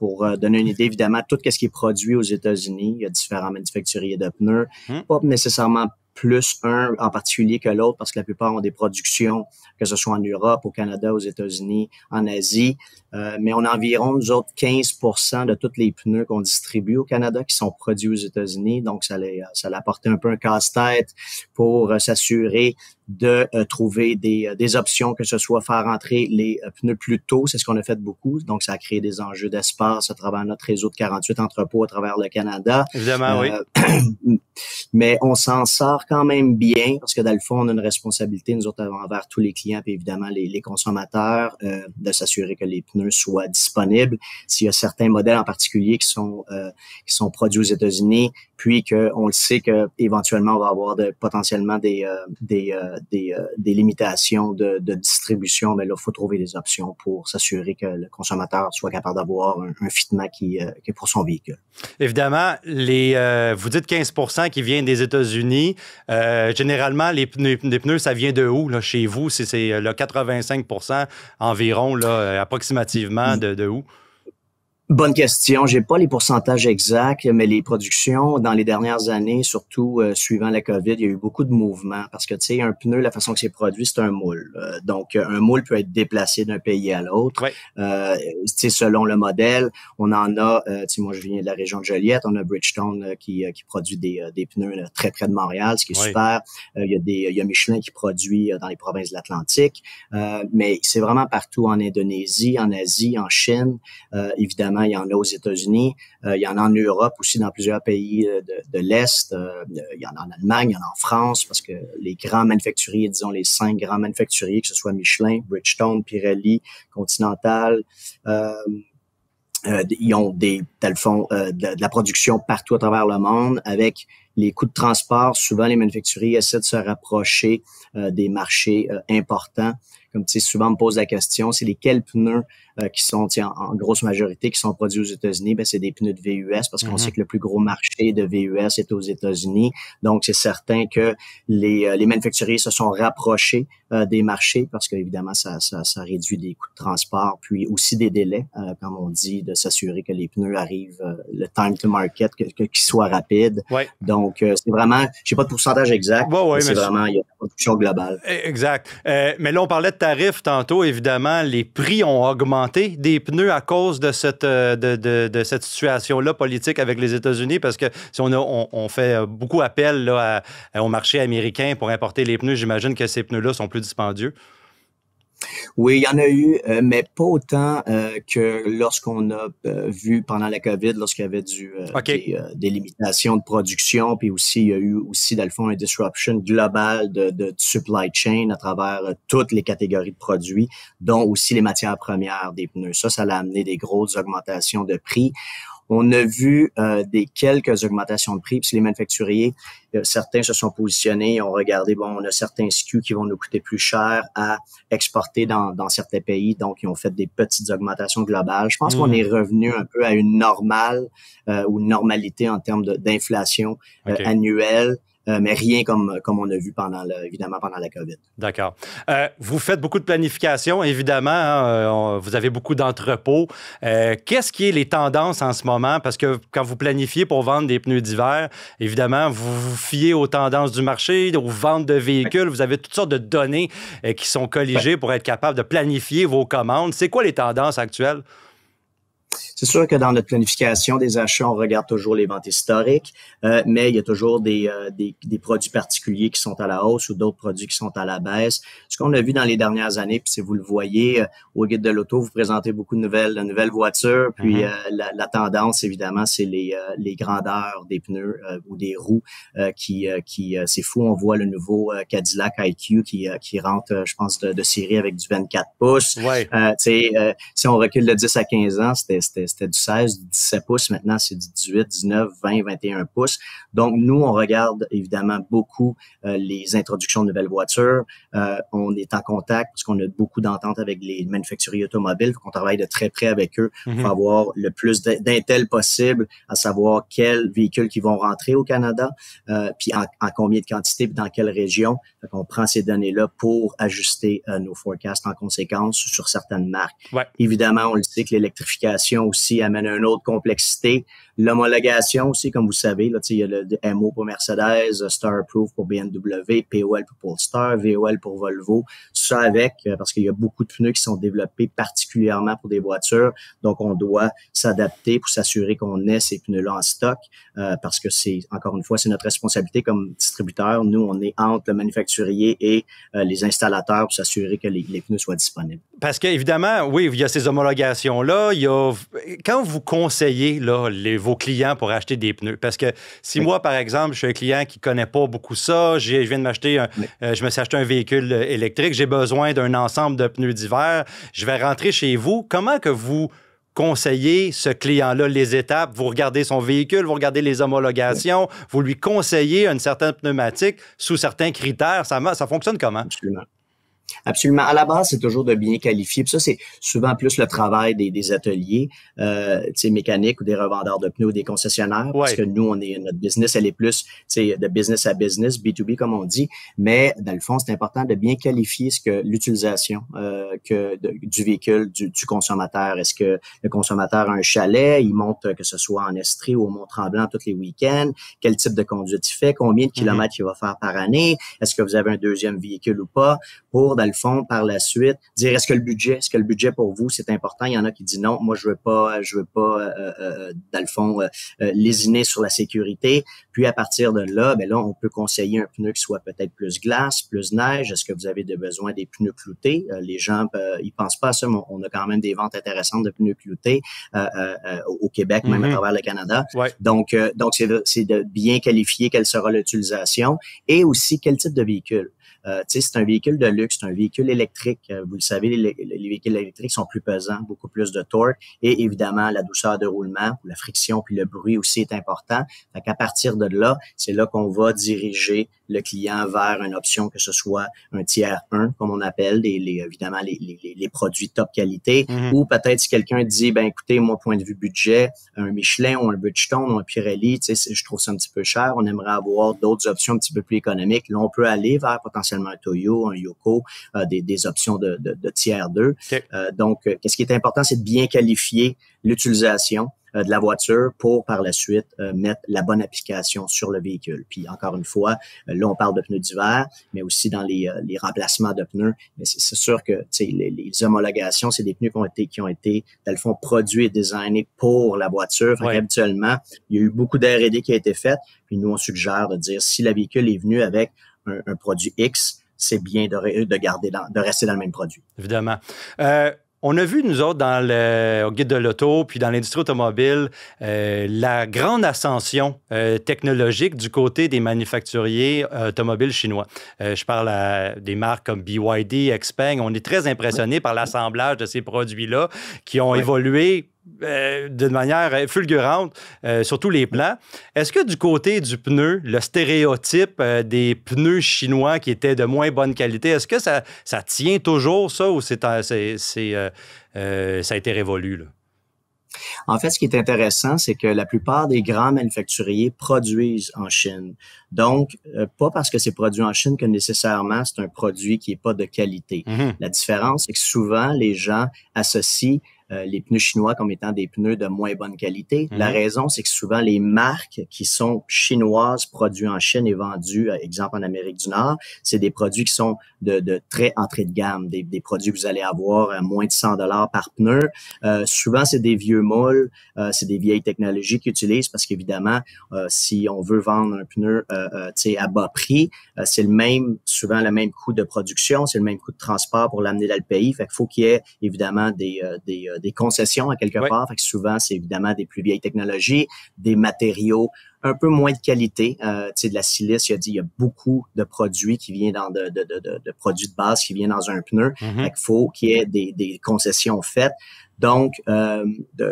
Pour donner une idée, évidemment, tout ce qui est produit aux États-Unis, il y a différents manufacturiers de pneus, pas nécessairement plus un en particulier que l'autre parce que la plupart ont des productions, que ce soit en Europe, au Canada, aux États-Unis, en Asie. Mais on a environ, nous autres, 15% de tous les pneus qu'on distribue au Canada qui sont produits aux États-Unis. Donc, ça l'a apporté un peu un casse-tête pour s'assurer de trouver des options, que ce soit faire entrer les pneus plus tôt. C'est ce qu'on a fait beaucoup. Donc, ça a créé des enjeux d'espace à travers notre réseau de 48 entrepôts à travers le Canada. Évidemment, oui. Mais on s'en sort quand même bien parce que dans le fond, on a une responsabilité, nous autres, envers tous les clients et évidemment les consommateurs, de s'assurer que les pneus soient disponibles. S'il y a certains modèles en particulier qui sont produits aux États-Unis, puis qu'on le sait que éventuellement on va avoir potentiellement des limitations de distribution, mais là, il faut trouver des options pour s'assurer que le consommateur soit capable d'avoir un fitment qui est pour son véhicule. Évidemment, vous dites 15% qui viennent des États-Unis. Généralement, les pneus, ça vient de où, là, chez vous? C'est le 85% environ, là, approximativement, de où? Bonne question. J'ai pas les pourcentages exacts, mais les productions dans les dernières années, surtout suivant la COVID, il y a eu beaucoup de mouvements parce que, tu sais, un pneu, la façon que c'est produit, c'est un moule. Donc, un moule peut être déplacé d'un pays à l'autre. Ouais. Tu sais, selon le modèle, on en a, tu sais, moi, je viens de la région de Joliette, on a Bridgestone qui produit des pneus très près de Montréal, ce qui est super. Il y a Michelin qui produit dans les provinces de l'Atlantique. Mais c'est vraiment partout en Indonésie, en Asie, en Chine, évidemment. évidemment, il y en a aux États-Unis, il y en a en Europe aussi, dans plusieurs pays de l'Est, il y en a en Allemagne, il y en a en France, parce que les grands manufacturiers, disons les 5 grands manufacturiers, que ce soit Michelin, Bridgestone, Pirelli, Continental, ils ont dans le fond, de la production partout à travers le monde. Avec les coûts de transport, souvent les manufacturiers essaient de se rapprocher des marchés importants. Comme tu sais, souvent on me pose la question, c'est lesquels pneus qui sont en grosse majorité qui sont produits aux États-Unis? Ben c'est des pneus de VUS parce qu'on sait que le plus gros marché de VUS est aux États-Unis. Donc c'est certain que les manufacturiers se sont rapprochés des marchés parce qu'évidemment ça réduit des coûts de transport, puis aussi des délais, comme on dit, de s'assurer que les pneus arrivent, le time to market, qu'ils soient rapides. Ouais. Donc c'est vraiment, j'ai pas de pourcentage exact, mais c'est vraiment il y a une production globale. Exact. Mais là on parlait de tarifs tantôt, évidemment, les prix ont augmenté des pneus à cause de cette situation-là politique avec les États-Unis, parce que si on fait beaucoup appel là, au marché américain pour importer les pneus, j'imagine que ces pneus-là sont plus dispendieux. Oui, il y en a eu, mais pas autant que lorsqu'on a vu pendant la COVID, lorsqu'il y avait des limitations de production, puis aussi il y a eu aussi dans le fond une disruption globale de supply chain à travers toutes les catégories de produits, dont aussi les matières premières des pneus. Ça a amené des grosses augmentations de prix. On a vu des quelques augmentations de prix, puis les manufacturiers, certains se sont positionnés, ils ont regardé, on a certains SKU qui vont nous coûter plus cher à exporter dans certains pays, donc ils ont fait des petites augmentations globales. Je pense qu'on est revenu un peu à une normale ou une normalité en termes d'inflation annuelle. Mais rien comme on a vu évidemment pendant la COVID. D'accord. Vous faites beaucoup de planification, évidemment. Hein, vous avez beaucoup d'entrepôts. Qu'est-ce qui est les tendances en ce moment? Parce que quand vous planifiez pour vendre des pneus d'hiver, évidemment, vous vous fiez aux tendances du marché, aux ventes de véhicules. Vous avez toutes sortes de données qui sont colligées pour être capable de planifier vos commandes. C'est quoi les tendances actuelles? C'est sûr que dans notre planification des achats, on regarde toujours les ventes historiques, mais il y a toujours des produits particuliers qui sont à la hausse ou d'autres produits qui sont à la baisse. Ce qu'on a vu dans les dernières années, puis si vous le voyez au Guide de l'auto, vous présentez beaucoup de nouvelles voitures, puis la tendance, évidemment, c'est les grandeurs des pneus ou des roues qui c'est fou. On voit le nouveau Cadillac IQ qui rentre, je pense, de série avec du 24 pouces. Ouais. Si on recule de 10 à 15 ans, c'était du 16, du 17 pouces. Maintenant, c'est du 18, 19, 20, 21 pouces. Donc, nous, on regarde évidemment beaucoup les introductions de nouvelles voitures. On est en contact parce qu'on a beaucoup d'ententes avec les manufacturiers automobiles. On travaille de très près avec eux pour avoir le plus d'intel possible, à savoir quels véhicules qui vont rentrer au Canada, puis en combien de quantités, puis dans quelle région. Donc, on prend ces données-là pour ajuster nos forecasts en conséquence sur certaines marques. Ouais. Évidemment, on le sait que l'électrification aussi amène une autre complexité. L'homologation aussi, comme vous savez, là, il y a le MO pour Mercedes, Starproof pour BMW, POL pour Polestar, VOL pour Volvo. Ça avec, parce qu'il y a beaucoup de pneus qui sont développés particulièrement pour des voitures. Donc, on doit s'adapter pour s'assurer qu'on ait ces pneus-là en stock, parce que encore une fois, c'est notre responsabilité comme distributeur. Nous, on est entre le manufacturier et les installateurs pour s'assurer que les pneus soient disponibles. Parce qu'évidemment, oui, il y a ces homologations-là. Quand vous conseillez vos clients pour acheter des pneus, parce que si moi, par exemple, je suis un client qui ne connaît pas beaucoup ça, je viens de m'acheter je me suis acheté un véhicule électrique, j'ai besoin d'un ensemble de pneus d'hiver, je vais rentrer chez vous. Comment que vous conseillez ce client-là les étapes? Vous regardez son véhicule, vous regardez les homologations, vous lui conseillez une certaine pneumatique sous certains critères. Ça fonctionne comment? Absolument. Absolument. À la base, c'est toujours de bien qualifier. Puis ça, c'est souvent plus le travail des ateliers, mécaniques ou des revendeurs de pneus ou des concessionnaires. Ouais. Parce que nous, notre business, elle est plus, de business à business, B2B, comme on dit. Mais, dans le fond, c'est important de bien qualifier l'utilisation du véhicule, du consommateur. Est-ce que le consommateur a un chalet? Il monte, que ce soit en Estrie ou au Mont-Tremblant tous les week-ends? Quel type de conduite il fait? Combien de kilomètres il va faire par année? Est-ce que vous avez un deuxième véhicule ou pas? Pour, dans le fond, par la suite, dire est-ce que le budget pour vous, c'est important? Il y en a qui disent non, moi, je veux pas, dans le fond, lésiner sur la sécurité. Puis, à partir de là, ben là, on peut conseiller un pneu qui soit peut-être plus glace, plus neige. Est-ce que vous avez besoin des pneus cloutés? Les gens, ils pensent pas à ça, mais on a quand même des ventes intéressantes de pneus cloutés au Québec, même à travers le Canada. Ouais. Donc, c'est de bien qualifier quelle sera l'utilisation et aussi quel type de véhicule. C'est un véhicule de luxe, c'est un véhicule électrique. Vous le savez, les véhicules électriques sont plus pesants, beaucoup plus de torque et évidemment, la douceur de roulement, la friction puis le bruit aussi est important. Fait qu'à partir de là, c'est là qu'on va diriger le client vers une option que ce soit un tiers 1, comme on appelle, évidemment les produits top qualité, ou peut-être si quelqu'un dit, ben écoutez, moi, point de vue budget, un Michelin ou un Bridgestone ou un Pirelli, je trouve ça un petit peu cher, on aimerait avoir d'autres options un petit peu plus économiques. Là, on peut aller vers potentiellement un Toyo, un Yoko, des options de tiers 2. Okay. Donc, qu'est-ce qui est important, c'est de bien qualifier l'utilisation de la voiture pour, par la suite, mettre la bonne application sur le véhicule. Puis, encore une fois, là, on parle de pneus d'hiver, mais aussi dans les remplacements de pneus. Mais c'est sûr que les homologations, c'est des pneus qui ont été, dans le fond, produits et designés pour la voiture. Fait qu'habituellement, il y a eu beaucoup d'R&D qui a été fait. Puis, nous, on suggère de dire, si le véhicule est venu avec un produit X, c'est bien de rester dans le même produit. Évidemment. On a vu, nous autres, au Guide de l'auto, puis dans l'industrie automobile, la grande ascension technologique du côté des manufacturiers automobiles chinois. Je parle des marques comme BYD, Xpeng. On est très impressionnés par l'assemblage de ces produits-là qui ont évolué d'une manière fulgurante sur tous les plans. Est-ce que du côté du pneu, le stéréotype des pneus chinois qui étaient de moins bonne qualité, est-ce que ça tient toujours, ça, ou ça a été révolu, là? En fait, ce qui est intéressant, c'est que la plupart des grands manufacturiers produisent en Chine. Donc, pas parce que c'est produit en Chine que nécessairement c'est un produit qui est pas de qualité. La différence, c'est que souvent, les gens associent les pneus chinois comme étant des pneus de moins bonne qualité. La raison, c'est que souvent, les marques qui sont chinoises, produits en Chine et vendues, exemple en Amérique du Nord, c'est des produits qui sont de très entrée de gamme, des produits que vous allez avoir à moins de 100 $ par pneu. Souvent, c'est des vieux moules, c'est des vieilles technologies qu'ils utilisent parce qu'évidemment, si on veut vendre un pneu à bas prix, c'est souvent le même coût de production, c'est le même coût de transport pour l'amener dans le pays. Fait qu'il faut qu'il y ait évidemment des concessions à quelque part. Fait que souvent, c'est évidemment des plus vieilles technologies, des matériaux un peu moins de qualité, de la silice, il y a beaucoup de produits qui viennent de produits de base qui viennent dans un pneu. Fait qu'il faut qu'il y ait des concessions faites. Donc,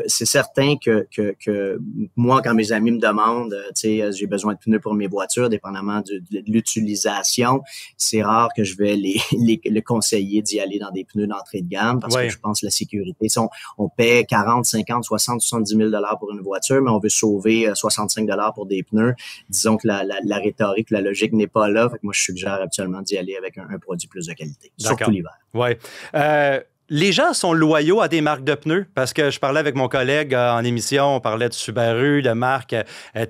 c'est certain que moi, quand mes amis me demandent, j'ai besoin de pneus pour mes voitures, dépendamment de l'utilisation, c'est rare que je vais les conseiller d'y aller dans des pneus d'entrée de gamme parce que je pense que la sécurité, on paie 40, 50, 60, 70 000 $ pour une voiture, mais on veut sauver 65 $ pour des pneus. Disons que la rhétorique, la logique n'est pas là. Fait que moi, je suggère absolument d'y aller avec un produit plus de qualité, surtout l'hiver. Oui. Les gens sont loyaux à des marques de pneus parce que je parlais avec mon collègue en émission, on parlait de Subaru, de marques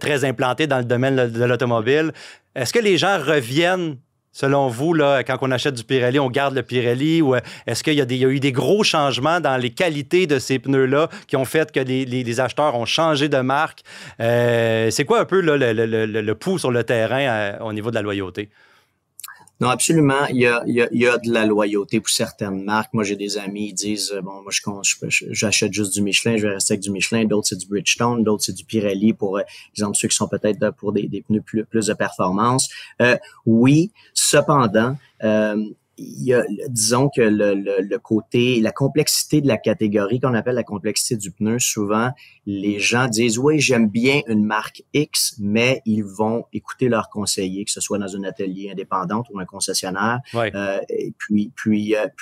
très implantées dans le domaine de l'automobile. Est-ce que les gens reviennent, selon vous, là, quand on achète du Pirelli, on garde le Pirelli, ou est-ce qu'il y a eu des gros changements dans les qualités de ces pneus-là qui ont fait que les acheteurs ont changé de marque? C'est quoi un peu là, le pouls sur le terrain au niveau de la loyauté? Non, absolument. Il y a de la loyauté pour certaines marques. Moi, j'ai des amis qui disent, bon, moi, j'achète juste du Michelin, je vais rester avec du Michelin. D'autres, c'est du Bridgestone. D'autres, c'est du Pirelli pour, exemple, ceux qui sont peut-être pour des pneus plus de performance. Oui, cependant, disons que le côté, la complexité de la catégorie qu'on appelle la complexité du pneu, souvent, les gens disent, oui, j'aime bien une marque X, mais ils vont écouter leurs conseillers, que ce soit dans un atelier indépendant ou un concessionnaire. Ouais. Puis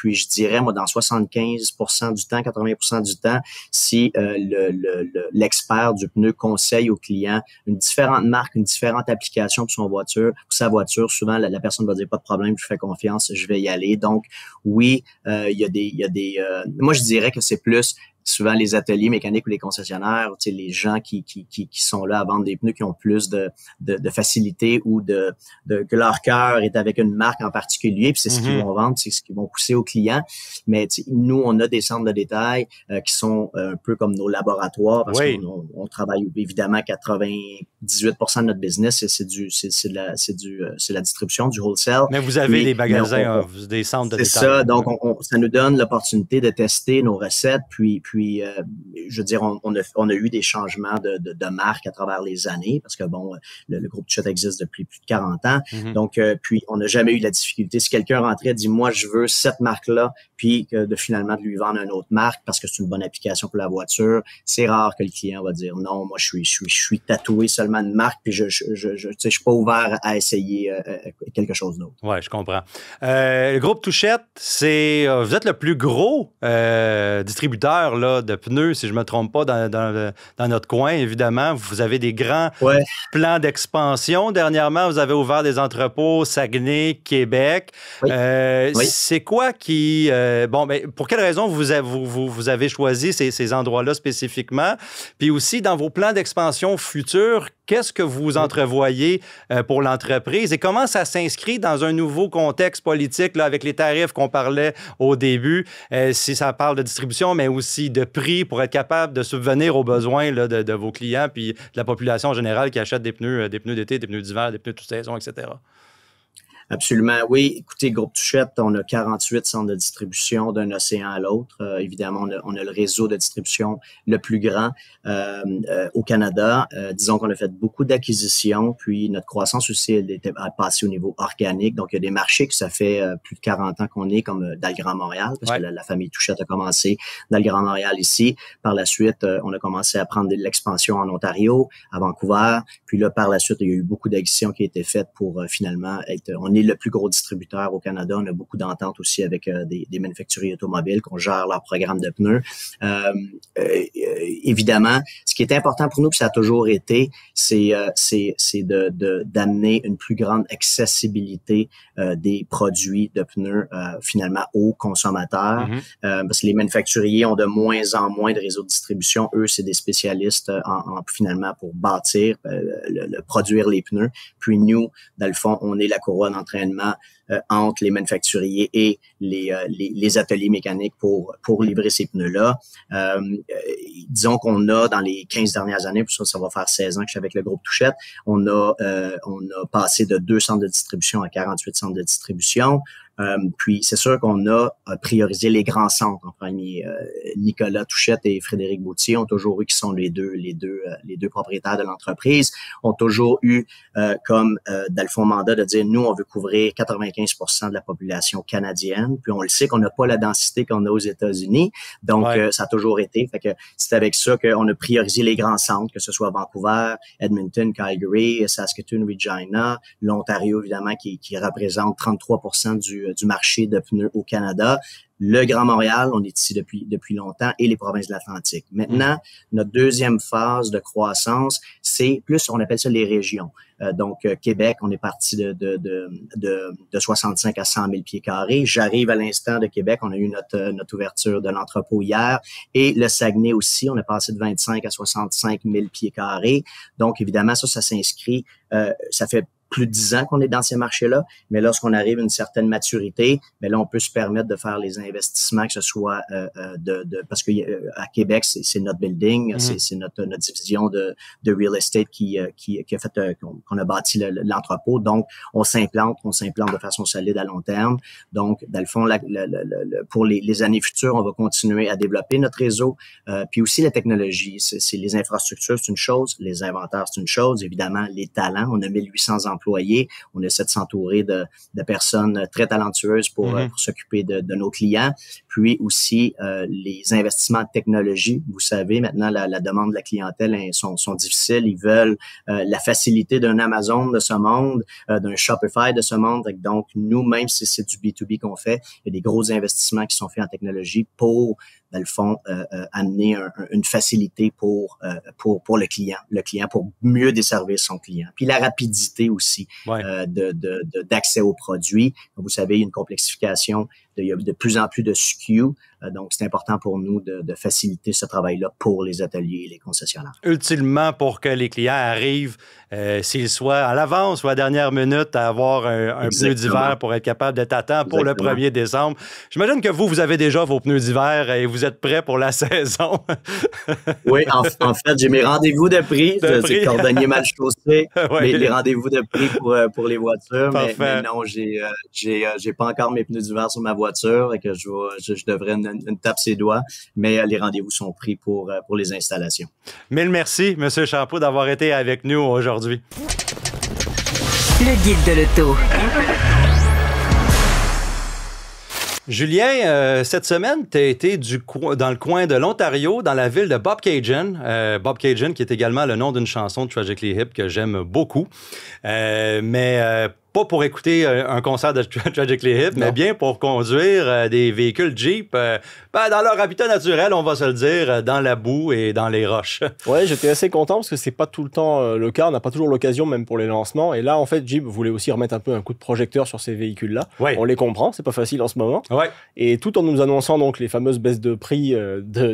je dirais, moi, dans 75% du temps, 80% du temps, si l'expert du pneu conseille au client une différente marque, une différente application pour sa voiture, souvent, la personne va dire, pas de problème, je fais confiance, je vais y aller. Donc, oui, il y a des moi, je dirais que c'est plus souvent les ateliers mécaniques ou les concessionnaires, les gens qui sont là à vendre des pneus qui ont plus de facilité ou que leur cœur est avec une marque en particulier, puis c'est ce qu'ils vont vendre, c'est ce qu'ils vont pousser aux clients. Mais nous, on a des centres de détail qui sont un peu comme nos laboratoires parce qu'on travaille évidemment 98% de notre business, c'est la distribution, du wholesale. Mais vous avez des magasins, des centres de détail. C'est ça, donc ça nous donne l'opportunité de tester nos recettes, puis je veux dire, on a eu des changements de marque à travers les années, parce que bon, le groupe Touchette existe depuis plus de 40 ans, donc puis on n'a jamais eu la difficulté. Si quelqu'un rentrait et dit, moi, je veux cette marque-là, puis finalement de lui vendre une autre marque parce que c'est une bonne application pour la voiture, c'est rare que le client va dire, non, moi, je suis tatoué seulement de marque, puis je suis pas ouvert à essayer quelque chose d'autre. Ouais, je comprends. Le groupe Touchette, vous êtes le plus gros distributeur là, de pneus, si je me trompe pas, dans notre coin, évidemment. Vous avez des grands plans d'expansion. Dernièrement, vous avez ouvert des entrepôts Saguenay, Québec. C'est quoi qui... pour quelle raison vous avez choisi ces endroits-là spécifiquement? Puis aussi, dans vos plans d'expansion futurs, qu'est-ce que vous entrevoyez pour l'entreprise et comment ça s'inscrit dans un nouveau contexte politique là, avec les tarifs qu'on parlait au début, si ça parle de distribution, mais aussi de prix pour être capable de subvenir aux besoins là, de vos clients puis de la population en général qui achète des pneus d'été, des pneus d'hiver, des pneus de toute saison, etc. Absolument, oui. Écoutez, Groupe Touchette, on a 48 centres de distribution d'un océan à l'autre. Évidemment, on a le réseau de distribution le plus grand au Canada. Disons qu'on a fait beaucoup d'acquisitions, puis notre croissance aussi a passé au niveau organique. Donc, il y a des marchés que ça fait plus de 40 ans qu'on est, comme dans le Grand Montréal, parce que la famille Touchette a commencé dans le Grand Montréal ici. Par la suite, on a commencé à prendre de l'expansion en Ontario, à Vancouver. Puis là, par la suite, il y a eu beaucoup d'acquisitions qui ont été faites pour finalement on est le plus gros distributeur au Canada. On a beaucoup d'ententes aussi avec des manufacturiers automobiles qu'on gère leur programme de pneus. Évidemment, ce qui est important pour nous, puis ça a toujours été, c'est d'amener une plus grande accessibilité des produits de pneus finalement aux consommateurs. Parce que les manufacturiers ont de moins en moins de réseaux de distribution. Eux, c'est des spécialistes finalement pour bâtir, produire les pneus. Puis nous, dans le fond, on est la courroie d'entraînement entre les manufacturiers et les ateliers mécaniques pour livrer ces pneus-là. Disons qu'on a, dans les 15 dernières années, puis ça va faire 16 ans que je suis avec le groupe Touchette, on a passé de 2 centres de distribution à 48 centres de distribution. Puis c'est sûr qu'on a priorisé les grands centres en premier. Nicolas Touchette et Frédéric Boutier ont toujours eu, qui sont les deux propriétaires de l'entreprise, ont toujours eu comme dans le fond mandat de dire, nous, on veut couvrir 95% de la population canadienne. Puis on le sait qu'on n'a pas la densité qu'on a aux États-Unis. Donc, ça a toujours été. Fait que c'est avec ça qu'on a priorisé les grands centres, que ce soit Vancouver, Edmonton, Calgary, Saskatoon, Regina, l'Ontario, évidemment, qui représente 33% du marché de pneus au Canada. Le Grand Montréal, on est ici depuis longtemps, et les provinces de l'Atlantique. Maintenant, notre deuxième phase de croissance, c'est plus, on appelle ça les régions. Donc, Québec, on est parti de 65 à 100 000 pieds carrés. J'arrive à l'instant de Québec, on a eu notre ouverture de l'entrepôt hier. Et le Saguenay aussi, on est passé de 25 à 65 000 pieds carrés. Donc, évidemment, ça s'inscrit, ça fait plus de 10 ans qu'on est dans ces marchés-là, mais lorsqu'on arrive à une certaine maturité, mais là, on peut se permettre de faire les investissements, que ce soit parce que à Québec, c'est notre building, c'est notre division de real estate qui a fait qu'on a bâti l'entrepôt. Donc, on s'implante de façon solide à long terme. Donc, dans le fond, pour les années futures, on va continuer à développer notre réseau, puis aussi la technologie. C'est les infrastructures, c'est une chose, les inventaires, c'est une chose, évidemment, les talents. On a 1800 employés. On essaie de s'entourer de personnes très talentueuses pour s'occuper de nos clients. Puis aussi, les investissements en technologie. Vous savez, maintenant, la demande de la clientèle sont difficiles. Ils veulent la facilité d'un Amazon de ce monde, d'un Shopify de ce monde. Donc, nous, même si c'est du B2B qu'on fait, il y a des gros investissements qui sont faits en technologie pour, dans le fond, amener une facilité pour le client pour mieux desservir son client. Puis la rapidité aussi d'accès aux produits. Comme vous savez, il y a une complexification il y a de plus en plus de SKU. Donc, c'est important pour nous de faciliter ce travail-là pour les ateliers et les concessionnaires. Ultimement, pour que les clients arrivent, s'ils soient à l'avance ou à la dernière minute, à avoir un pneu d'hiver pour être capable d'être à temps pour le 1er décembre. J'imagine que vous avez déjà vos pneus d'hiver et vous êtes prêts pour la saison. Oui, en fait, j'ai mes rendez-vous de prix. C'est cordonnier mal chaussé, mais les rendez-vous de prix pour les voitures. Mais non, j'ai pas encore mes pneus d'hiver sur ma voiture et que je devrais une tape ses doigts, mais les rendez-vous sont pris pour les installations. Mille merci, M. Champeau, d'avoir été avec nous aujourd'hui. Le guide de l'auto. Julien, cette semaine, tu as été dans le coin de l'Ontario, dans la ville de Bobcaygeon. Bobcaygeon, qui est également le nom d'une chanson de Tragically Hip que j'aime beaucoup. Mais pas pour écouter un concert de Tragically Hip, mais bien pour conduire des véhicules Jeep dans leur habitat naturel, on va se le dire, dans la boue et dans les roches. Ouais, j'étais assez content parce que c'est pas tout le temps le cas. On n'a pas toujours l'occasion, même pour les lancements. Et là, en fait, Jeep voulait aussi remettre un peu un coup de projecteur sur ces véhicules-là. Ouais. On les comprend, c'est pas facile en ce moment. Ouais. Et tout en nous annonçant donc les fameuses baisses de prix,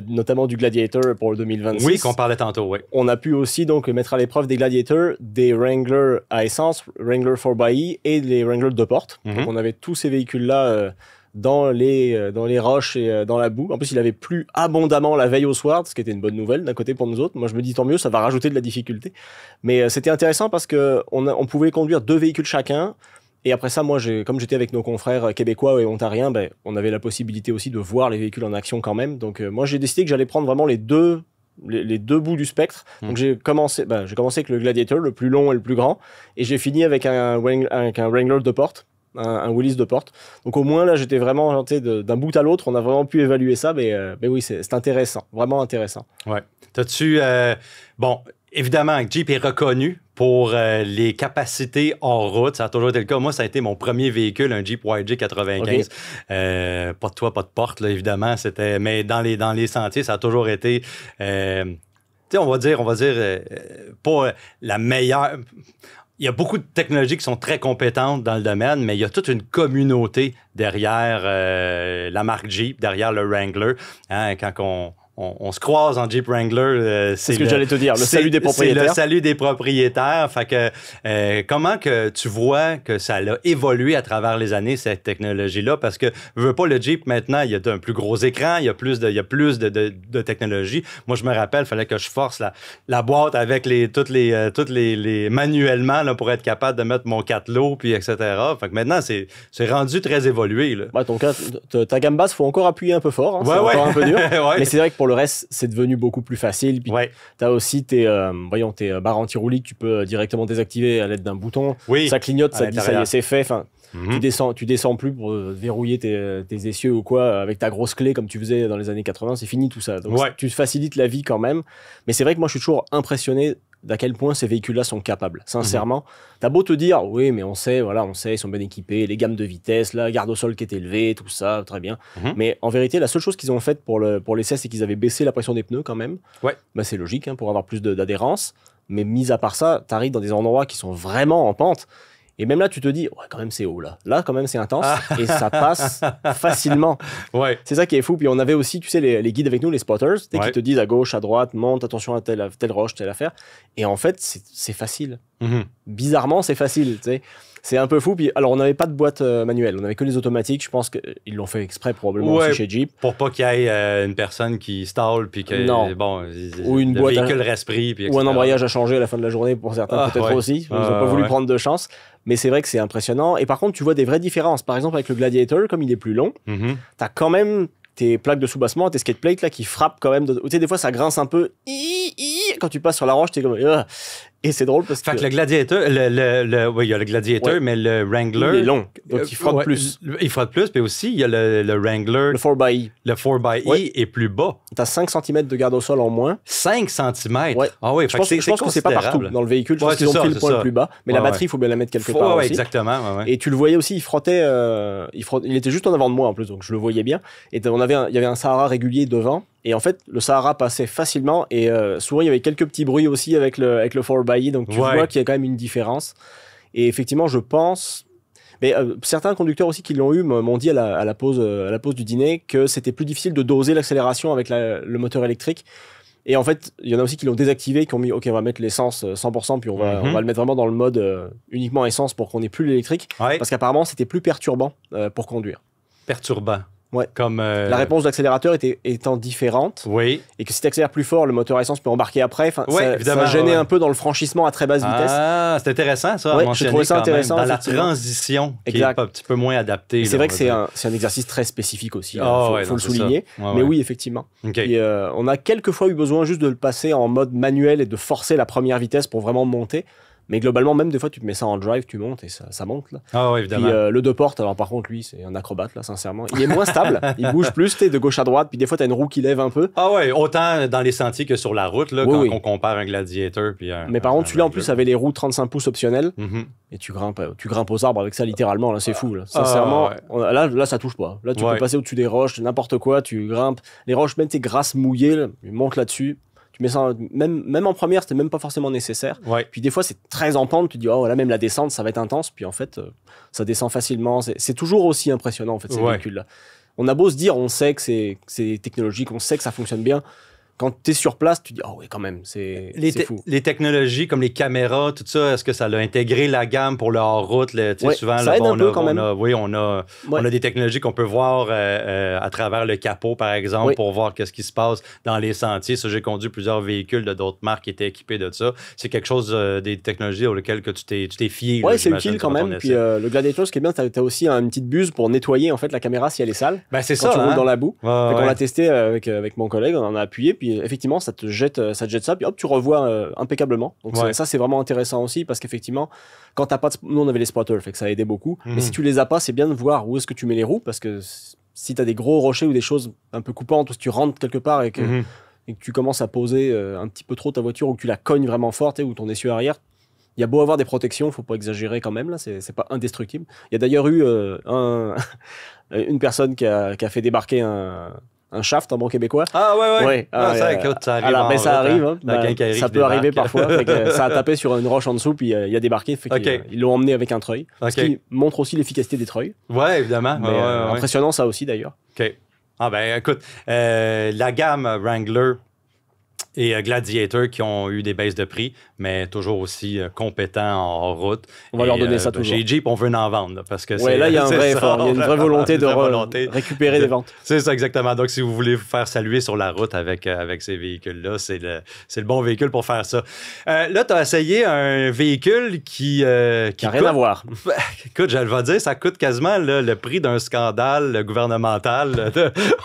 notamment du Gladiator pour le 2026. Oui, qu'on parlait tantôt, oui. On a pu aussi donc mettre à l'épreuve des Gladiators, des Wrangler à essence, Wrangler 4xE et les Wrangler 2 portes. Donc on avait tous ces véhicules-là dans les roches et dans la boue. En plus, il avait plu abondamment la veille au soir, ce qui était une bonne nouvelle d'un côté pour nous autres. Moi, je me dis tant mieux, ça va rajouter de la difficulté. Mais c'était intéressant parce que on pouvait conduire 2 véhicules chacun. Et après ça, moi, comme j'étais avec nos confrères québécois et ontariens, on avait la possibilité aussi de voir les véhicules en action quand même. Donc moi, j'ai décidé que j'allais prendre vraiment les deux bouts du spectre. Donc j'ai commencé avec le Gladiator, le plus long et le plus grand, et j'ai fini avec un Wrangler 2 portes, un Willys 2 portes. Donc au moins là, j'étais vraiment d'un bout à l'autre, on a vraiment pu évaluer ça, mais oui, c'est intéressant, vraiment intéressant. Ouais. T'as-tu évidemment, Jeep est reconnu pour les capacités hors route. Ça a toujours été le cas. Moi, ça a été mon premier véhicule, un Jeep YJ 95. Okay. Pas de toit, pas de porte, là, évidemment. Mais dans les sentiers, ça a toujours été... on va dire pas la meilleure... Il y a beaucoup de technologies qui sont très compétentes dans le domaine, mais il y a toute une communauté derrière la marque Jeep, derrière le Wrangler. Hein, quand on se croise en Jeep Wrangler. C'est ce que j'allais te dire, le salut des propriétaires. C'est le salut des propriétaires. Fait que, comment que tu vois que ça a évolué à travers les années, cette technologie-là? Parce que, veux pas, le Jeep, maintenant, il y a un plus gros écran, il y a plus de technologie. Moi, je me rappelle, il fallait que je force la boîte avec toutes les manuellement là, pour être capable de mettre mon 4 lots, puis etc. Fait que maintenant, c'est rendu très évolué. Là. Ouais, ta gamme basse, il faut encore appuyer un peu fort. Hein, c'est encore un peu dur. Mais c'est vrai que pour le reste, c'est devenu beaucoup plus facile. Puis tu as aussi tes barres anti-roulis que tu peux directement désactiver à l'aide d'un bouton. Oui, ça clignote, ça dit ça y est, c'est fait. Enfin, tu descends plus pour verrouiller tes essieux ou quoi avec ta grosse clé comme tu faisais dans les années 80. C'est fini tout ça. Donc tu facilites la vie quand même. Mais c'est vrai que moi, je suis toujours impressionné d'à quel point ces véhicules-là sont capables. Sincèrement, t'as beau te dire, oui, mais on sait, ils sont bien équipés, les gammes de vitesse, la garde au sol qui est élevée, tout ça, très bien. Mais en vérité, la seule chose qu'ils ont faite pour l'essai, c'est qu'ils avaient baissé la pression des pneus quand même. Ouais. C'est logique, pour avoir plus d'adhérence. Mais mis à part ça, t'arrives dans des endroits qui sont vraiment en pente. Et même là, tu te dis, ouais, quand même, c'est haut, là. Là, quand même, c'est intense. Et ça passe facilement. Ouais. C'est ça qui est fou. Puis on avait aussi, tu sais, les guides avec nous, les spotters, qui te disent à gauche, à droite, monte, attention à telle roche, telle affaire. Et en fait, c'est facile. Bizarrement, c'est facile, tu sais. C'est un peu fou. Puis, alors, on n'avait pas de boîte manuelle. On n'avait que les automatiques. Je pense qu'ils l'ont fait exprès, probablement, aussi chez Jeep. Pour pas qu'il y ait une personne qui stalle, puis que ou une boîte véhicule reste pris. Puis ou un embrayage à changer à la fin de la journée, pour certains, peut-être aussi. Ils n'ont pas voulu prendre de chance. Mais c'est vrai que c'est impressionnant. Et par contre, tu vois des vraies différences. Par exemple, avec le Gladiator, comme il est plus long, t'as quand même tes plaques de soubassement, tes skate plates là, qui frappent quand même. Tu sais, des fois, ça grince un peu. Quand tu passes sur la roche, t'es comme... Et c'est drôle parce que... Fait que le Gladiator, oui, il y a le Gladiator, mais le Wrangler... Il est long, donc il frotte plus. Il frotte plus, mais aussi, il y a le Wrangler... Le 4xE. Le 4xE est plus bas. T'as 5 cm de garde au sol en moins. 5 cm? Ouais. Ah oui, je pense que c'est pas partout dans le véhicule. Je pense qu'ils ont pris le point le plus bas. Mais la batterie, il faut bien la mettre quelque part aussi. Exactement. Et tu le voyais aussi, il frottait... Il était juste en avant de moi, en plus, donc je le voyais bien. Et il y avait un Sahara régulier devant. Et en fait, le Sahara passait facilement et souvent, il y avait quelques petits bruits aussi avec le 4xE. Donc, tu vois qu'il y a quand même une différence. Et effectivement, je pense... Mais certains conducteurs aussi qui l'ont eu m'ont dit à la pause du dîner que c'était plus difficile de doser l'accélération avec le moteur électrique. Et en fait, il y en a aussi qui l'ont désactivé, qui ont mis, OK, on va mettre l'essence 100%, puis on va le mettre vraiment dans le mode uniquement essence pour qu'on n'ait plus l'électrique. Ouais. Parce qu'apparemment, c'était plus perturbant pour conduire. Perturbant. Ouais. Comme la réponse de l'accélérateur étant différente. Oui. Et que si tu accélères plus fort, le moteur à essence peut embarquer après. Ça gênait un peu dans le franchissement à très basse vitesse. Ah, c'est intéressant ça. Ouais, je trouvais ça intéressant. Dans la transition, qui est un petit peu moins adaptée. C'est vrai que c'est un exercice très spécifique aussi. Faut le souligner. Mais oui, effectivement. Okay. Et, on a quelques fois eu besoin juste de le passer en mode manuel et de forcer la première vitesse pour vraiment monter. Mais globalement, même des fois, tu te mets ça en drive, tu montes et ça monte. Là. Ah oui, évidemment. Puis le deux-portes, alors par contre, lui, c'est un acrobate, là, sincèrement. Il est moins stable, il bouge plus, de gauche à droite, puis des fois, tu as une roue qui lève un peu. Ah ouais, autant dans les sentiers que sur la route, là, quand on compare un Gladiator. Puis mais par contre, celui-là, en plus, avait les roues 35 pouces optionnelles. Et tu grimpes aux arbres avec ça, littéralement. Là, c'est fou. Là. Sincèrement, là, ça touche pas. Là, tu peux passer au-dessus des roches, n'importe quoi, tu grimpes. Les roches, même tes grasses mouillées, là, tu montes là-dessus. Tu mets ça, même en première, c'était même pas forcément nécessaire. Ouais. Puis des fois, c'est très en pente. Tu te dis, oh là, même la descente, ça va être intense. Puis en fait, ça descend facilement. C'est toujours aussi impressionnant, en fait, ces véhicules-là. On a beau se dire, on sait que c'est technologique, on sait que ça fonctionne bien. Quand tu es sur place, tu te dis, oh oui, quand même, c'est fou. Les technologies comme les caméras, tout ça, est-ce que ça a intégré la gamme pour le hors-route? Souvent, ça aide un peu quand même. On a des technologies qu'on peut voir à travers le capot, par exemple, pour voir qu'est-ce qui se passe dans les sentiers. Ça, j'ai conduit plusieurs véhicules de d'autres marques qui étaient équipés de ça. C'est quelque chose, des technologies auxquelles que tu t'es fié. Oui, c'est utile quand même. Puis le Gladiator, ce qui est bien, tu as aussi une petite buse pour nettoyer en fait, la caméra si elle est sale. Ben, c'est quand ça. Tu roules dans la boue. On l'a testé avec mon collègue, on en a appuyé. Puis effectivement, ça te jette ça, puis hop, tu revois impeccabement. Donc ça, c'est vraiment intéressant aussi parce qu'effectivement, quand t'as pas nous, on avait les spotters, fait que ça aidait beaucoup. Mais si tu les as pas, c'est bien de voir où est-ce que tu mets les roues parce que si t'as des gros rochers ou des choses un peu coupantes, ou si tu rentres quelque part et que tu commences à poser un petit peu trop ta voiture ou que tu la cognes vraiment fort ou ton essieu arrière, il y a beau avoir des protections, faut pas exagérer quand même, là, c'est pas indestructible. Il y a d'ailleurs eu une personne qui a fait débarquer un shaft en bon québécois. Ah ouais. Ça arrive. Alors, ça arrive. Ça peut arriver parfois. Ça a tapé sur une roche en dessous, puis il a débarqué. Ils l'ont emmené avec un treuil. Ce qui montre aussi l'efficacité des treuils. Ouais, évidemment. Impressionnant, ça aussi, d'ailleurs. OK. Ah ben, écoute, la gamme Wrangler et Gladiator qui ont eu des baisses de prix, mais toujours aussi compétents en route. On va leur donner ça toujours. Chez Jeep, on veut en vendre. Là, parce que là, il y a un vrai effort. Il y a une vraie volonté de récupérer des ventes. C'est ça, exactement. Donc, si vous voulez vous faire saluer sur la route avec ces véhicules-là, c'est le bon véhicule pour faire ça. Là, tu as essayé un véhicule qui n'a rien à voir. Écoute, je vais dire, ça coûte quasiment le prix d'un scandale gouvernemental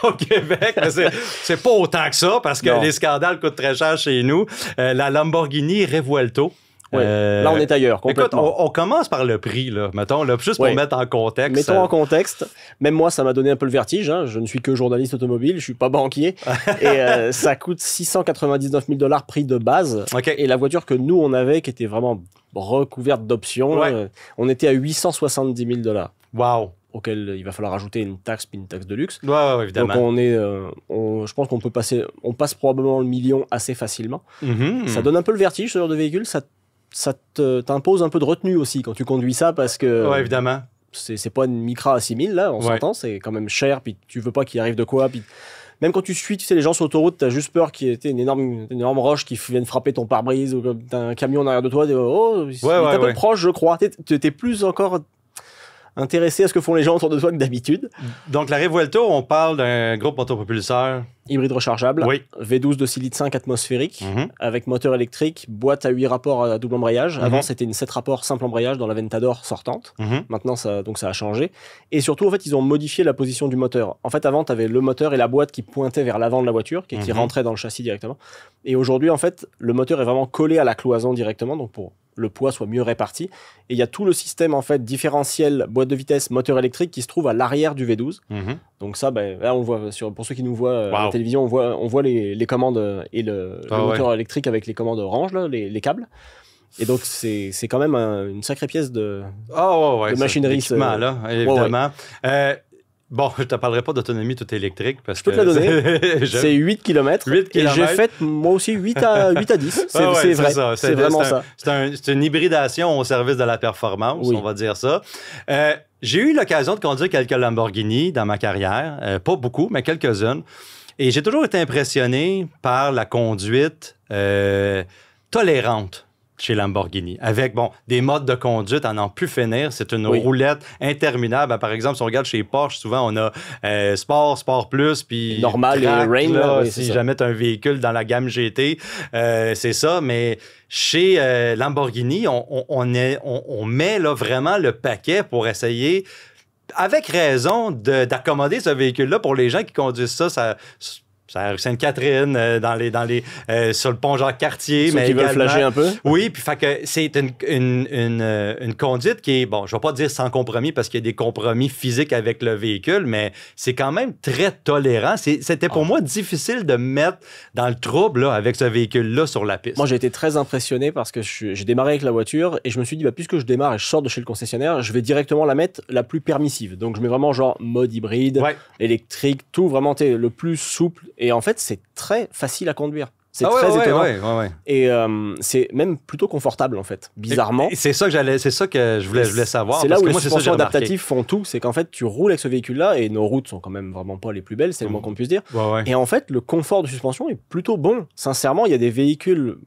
au Québec. C'est pas autant que ça, parce que les scandales coûtent très cher chez nous. La Lamborghini Revuelto. Là, on est ailleurs, complètement. Écoute, on commence par le prix, là, mettons, là, juste pour mettre en contexte. Mettons en contexte. Même moi, ça m'a donné un peu le vertige. Hein. Je ne suis que journaliste automobile, je suis pas banquier. Et ça coûte 699 000 $ prix de base. Et la voiture que nous, on avait, qui était vraiment recouverte d'options, on était à 870 000 $. Wow! Auquel il va falloir ajouter une taxe puis une taxe de luxe. Ouais, évidemment. Donc je pense qu'on peut on passe probablement le million assez facilement. Ça donne un peu le vertige, ce genre de véhicule. Ça t'impose un peu de retenue aussi quand tu conduis ça parce que... Ouais, évidemment. C'est pas une Micra à 6000, là, on s'entend, c'est quand même cher, puis tu veux pas qu'il arrive de quoi, puis... Même quand tu suis, tu sais, les gens sur l'autoroute, t'as juste peur qu'il y ait une énorme roche qui vienne frapper ton pare-brise ou t'as un camion en arrière de toi, il est un peu proche, je crois. T'es plus encore intéressé à ce que font les gens autour de toi que d'habitude. Donc, la Revuelto, on parle d'un groupe motopropulseur hybride rechargeable, V12 de 6 litres 5 atmosphérique, avec moteur électrique, boîte à 8 rapports à double embrayage. Avant, c'était une 7 rapports simple embrayage dans la Ventador sortante. Maintenant, ça a changé. Et surtout, en fait, ils ont modifié la position du moteur. En fait, avant, tu avais le moteur et la boîte qui pointaient vers l'avant de la voiture, qui rentraient dans le châssis directement. Et aujourd'hui, en fait, le moteur est vraiment collé à la cloison directement, donc pour le poids soit mieux réparti. Et il y a tout le système, en fait, différentiel, boîte de vitesse, moteur électrique qui se trouve à l'arrière du V12. Donc ça, là, on voit, pour ceux qui nous voient à la télévision, on voit les commandes et le moteur électrique avec les commandes orange, là, les câbles. Et donc, c'est quand même une sacrée pièce de machinerie. Là, évidemment. Bon, je te parlerai pas d'autonomie tout électrique parce que... Je peux te la donner. C'est 8 km. 8 km. Et j'ai fait, moi aussi, 8 à 10. C'est vrai. C'est vraiment ça. C'est une hybridation au service de la performance, on va dire ça. J'ai eu l'occasion de conduire quelques Lamborghini dans ma carrière. Pas beaucoup, mais quelques-unes. Et j'ai toujours été impressionné par la conduite tolérante chez Lamborghini, avec des modes de conduite à n'en plus finir. C'est une roulette interminable. Par exemple, si on regarde chez Porsche, souvent on a Sport Plus, puis normal et Rain. Là, si jamais tu as un véhicule dans la gamme GT, c'est ça. Mais chez Lamborghini, on met là, vraiment le paquet pour essayer, avec raison, d'accommoder ce véhicule-là pour les gens qui conduisent ça c'est à Sainte-Catherine, sur le pont Jacques-Cartier. Ceux qui veulent flasher un peu. Oui, puis c'est une conduite qui est, je vais pas dire sans compromis parce qu'il y a des compromis physiques avec le véhicule, mais c'est quand même très tolérant. C'était pour moi difficile de me mettre dans le trouble là, avec ce véhicule-là sur la piste. Moi, j'ai été très impressionné parce que j'ai démarré avec la voiture et je me suis dit, puisque je démarre et je sors de chez le concessionnaire, je vais directement la mettre la plus permissive. Donc, je mets vraiment genre mode hybride, électrique, tout vraiment le plus souple. Et en fait, c'est très facile à conduire. C'est très étonnant. Et c'est même plutôt confortable, en fait, bizarrement. Et c'est ça que je voulais savoir. C'est là où les suspensions adaptatives font tout. C'est qu'en fait, tu roules avec ce véhicule-là et nos routes sont quand même vraiment pas les plus belles, c'est le moins qu'on puisse dire. Et en fait, le confort de suspension est plutôt bon. Sincèrement, il y a des véhicules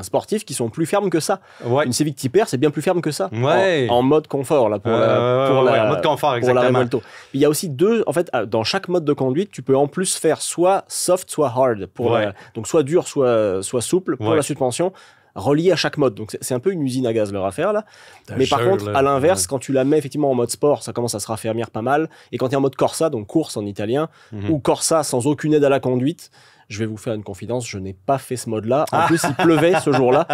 sportifs qui sont plus fermes que ça. Une Civic Type R, c'est bien plus ferme que ça. En mode confort, là, pour en mode confort, exactement. Pour la Revuelto. Il y a aussi en fait, dans chaque mode de conduite, tu peux en plus faire soit soft, soit hard. Donc, soit dur, soit souple pour la suspension, relié à chaque mode. Donc, c'est un peu une usine à gaz, leur affaire, là. Mais par contre, à l'inverse, quand tu la mets effectivement en mode sport, ça commence à se raffermir pas mal. Et quand tu es en mode Corsa, donc course en italien, ou Corsa sans aucune aide à la conduite, je vais vous faire une confidence, je n'ai pas fait ce mode-là. En plus, il pleuvait ce jour-là.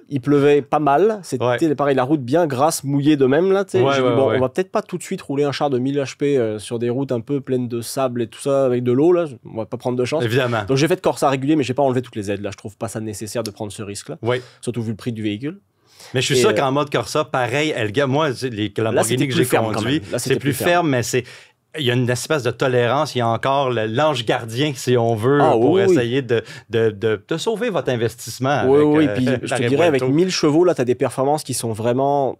Il pleuvait pas mal. C'était pareil, la route bien grasse, mouillée de même. Là, on va peut-être pas tout de suite rouler un char de 1000 HP sur des routes un peu pleines de sable et tout ça, avec de l'eau. Là. On va pas prendre de chance. Évidemment. Donc j'ai fait de Corsa régulier, mais j'ai pas enlevé toutes les aides. Là, je trouve pas ça nécessaire de prendre ce risque-là. Surtout vu le prix du véhicule. Mais je suis sûr qu'en mode Corsa, pareil, moi, les Lamborghini que j'ai conduits, c'est plus ferme, mais il y a une espèce de tolérance. Il y a encore l'ange gardien, si on veut, pour essayer de sauver votre investissement. Oui. Puis je te dirais, avec 1000 chevaux, là, tu as des performances qui sont vraiment...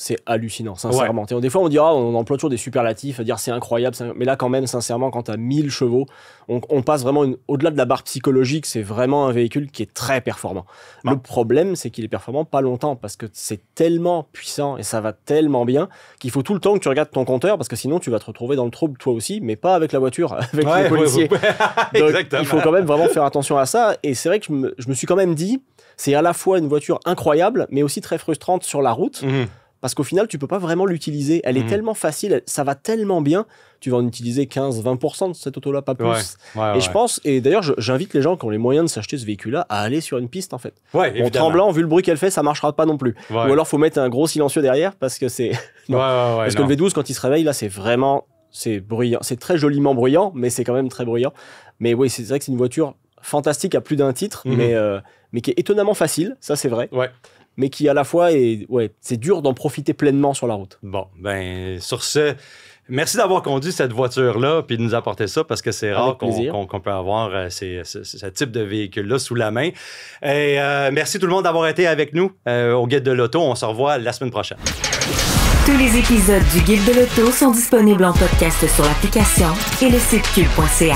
C'est hallucinant, sincèrement. Des fois, on dit, on emploie toujours des superlatifs, à dire c'est incroyable. Mais là, quand même, sincèrement, quand tu as 1000 chevaux, on passe vraiment au-delà de la barre psychologique. C'est vraiment un véhicule qui est très performant. Le problème, c'est qu'il est performant pas longtemps parce que c'est tellement puissant et ça va tellement bien qu'il faut tout le temps que tu regardes ton compteur parce que sinon, tu vas te retrouver dans le trouble toi aussi, mais pas avec la voiture, avec les policiers. Donc, il faut quand même vraiment faire attention à ça. Et c'est vrai que je me suis quand même dit, c'est à la fois une voiture incroyable, mais aussi très frustrante sur la route. Parce qu'au final, tu peux pas vraiment l'utiliser. Elle est tellement facile, ça va tellement bien. Tu vas en utiliser 15-20% de cette auto-là, pas plus. Je pense, et d'ailleurs, j'invite les gens qui ont les moyens de s'acheter ce véhicule-là à aller sur une piste, en fait. En tremblant, vu le bruit qu'elle fait, ça marchera pas non plus. Ou alors, faut mettre un gros silencieux derrière parce que c'est... parce que le V12, quand il se réveille, là, c'est vraiment... C'est bruyant. C'est très joliment bruyant, mais c'est quand même très bruyant. Mais oui, c'est vrai que c'est une voiture fantastique à plus d'un titre, mais qui est étonnamment facile, ça c'est vrai. Mais qui à la fois c'est dur d'en profiter pleinement sur la route. Bon, sur ce, merci d'avoir conduit cette voiture-là puis de nous apporter ça parce que c'est rare qu'on peut avoir ce type de véhicule-là sous la main. Et merci tout le monde d'avoir été avec nous au Guide de l'Auto. On se revoit la semaine prochaine. Tous les épisodes du Guide de l'Auto sont disponibles en podcast sur l'application et le site cube.ca.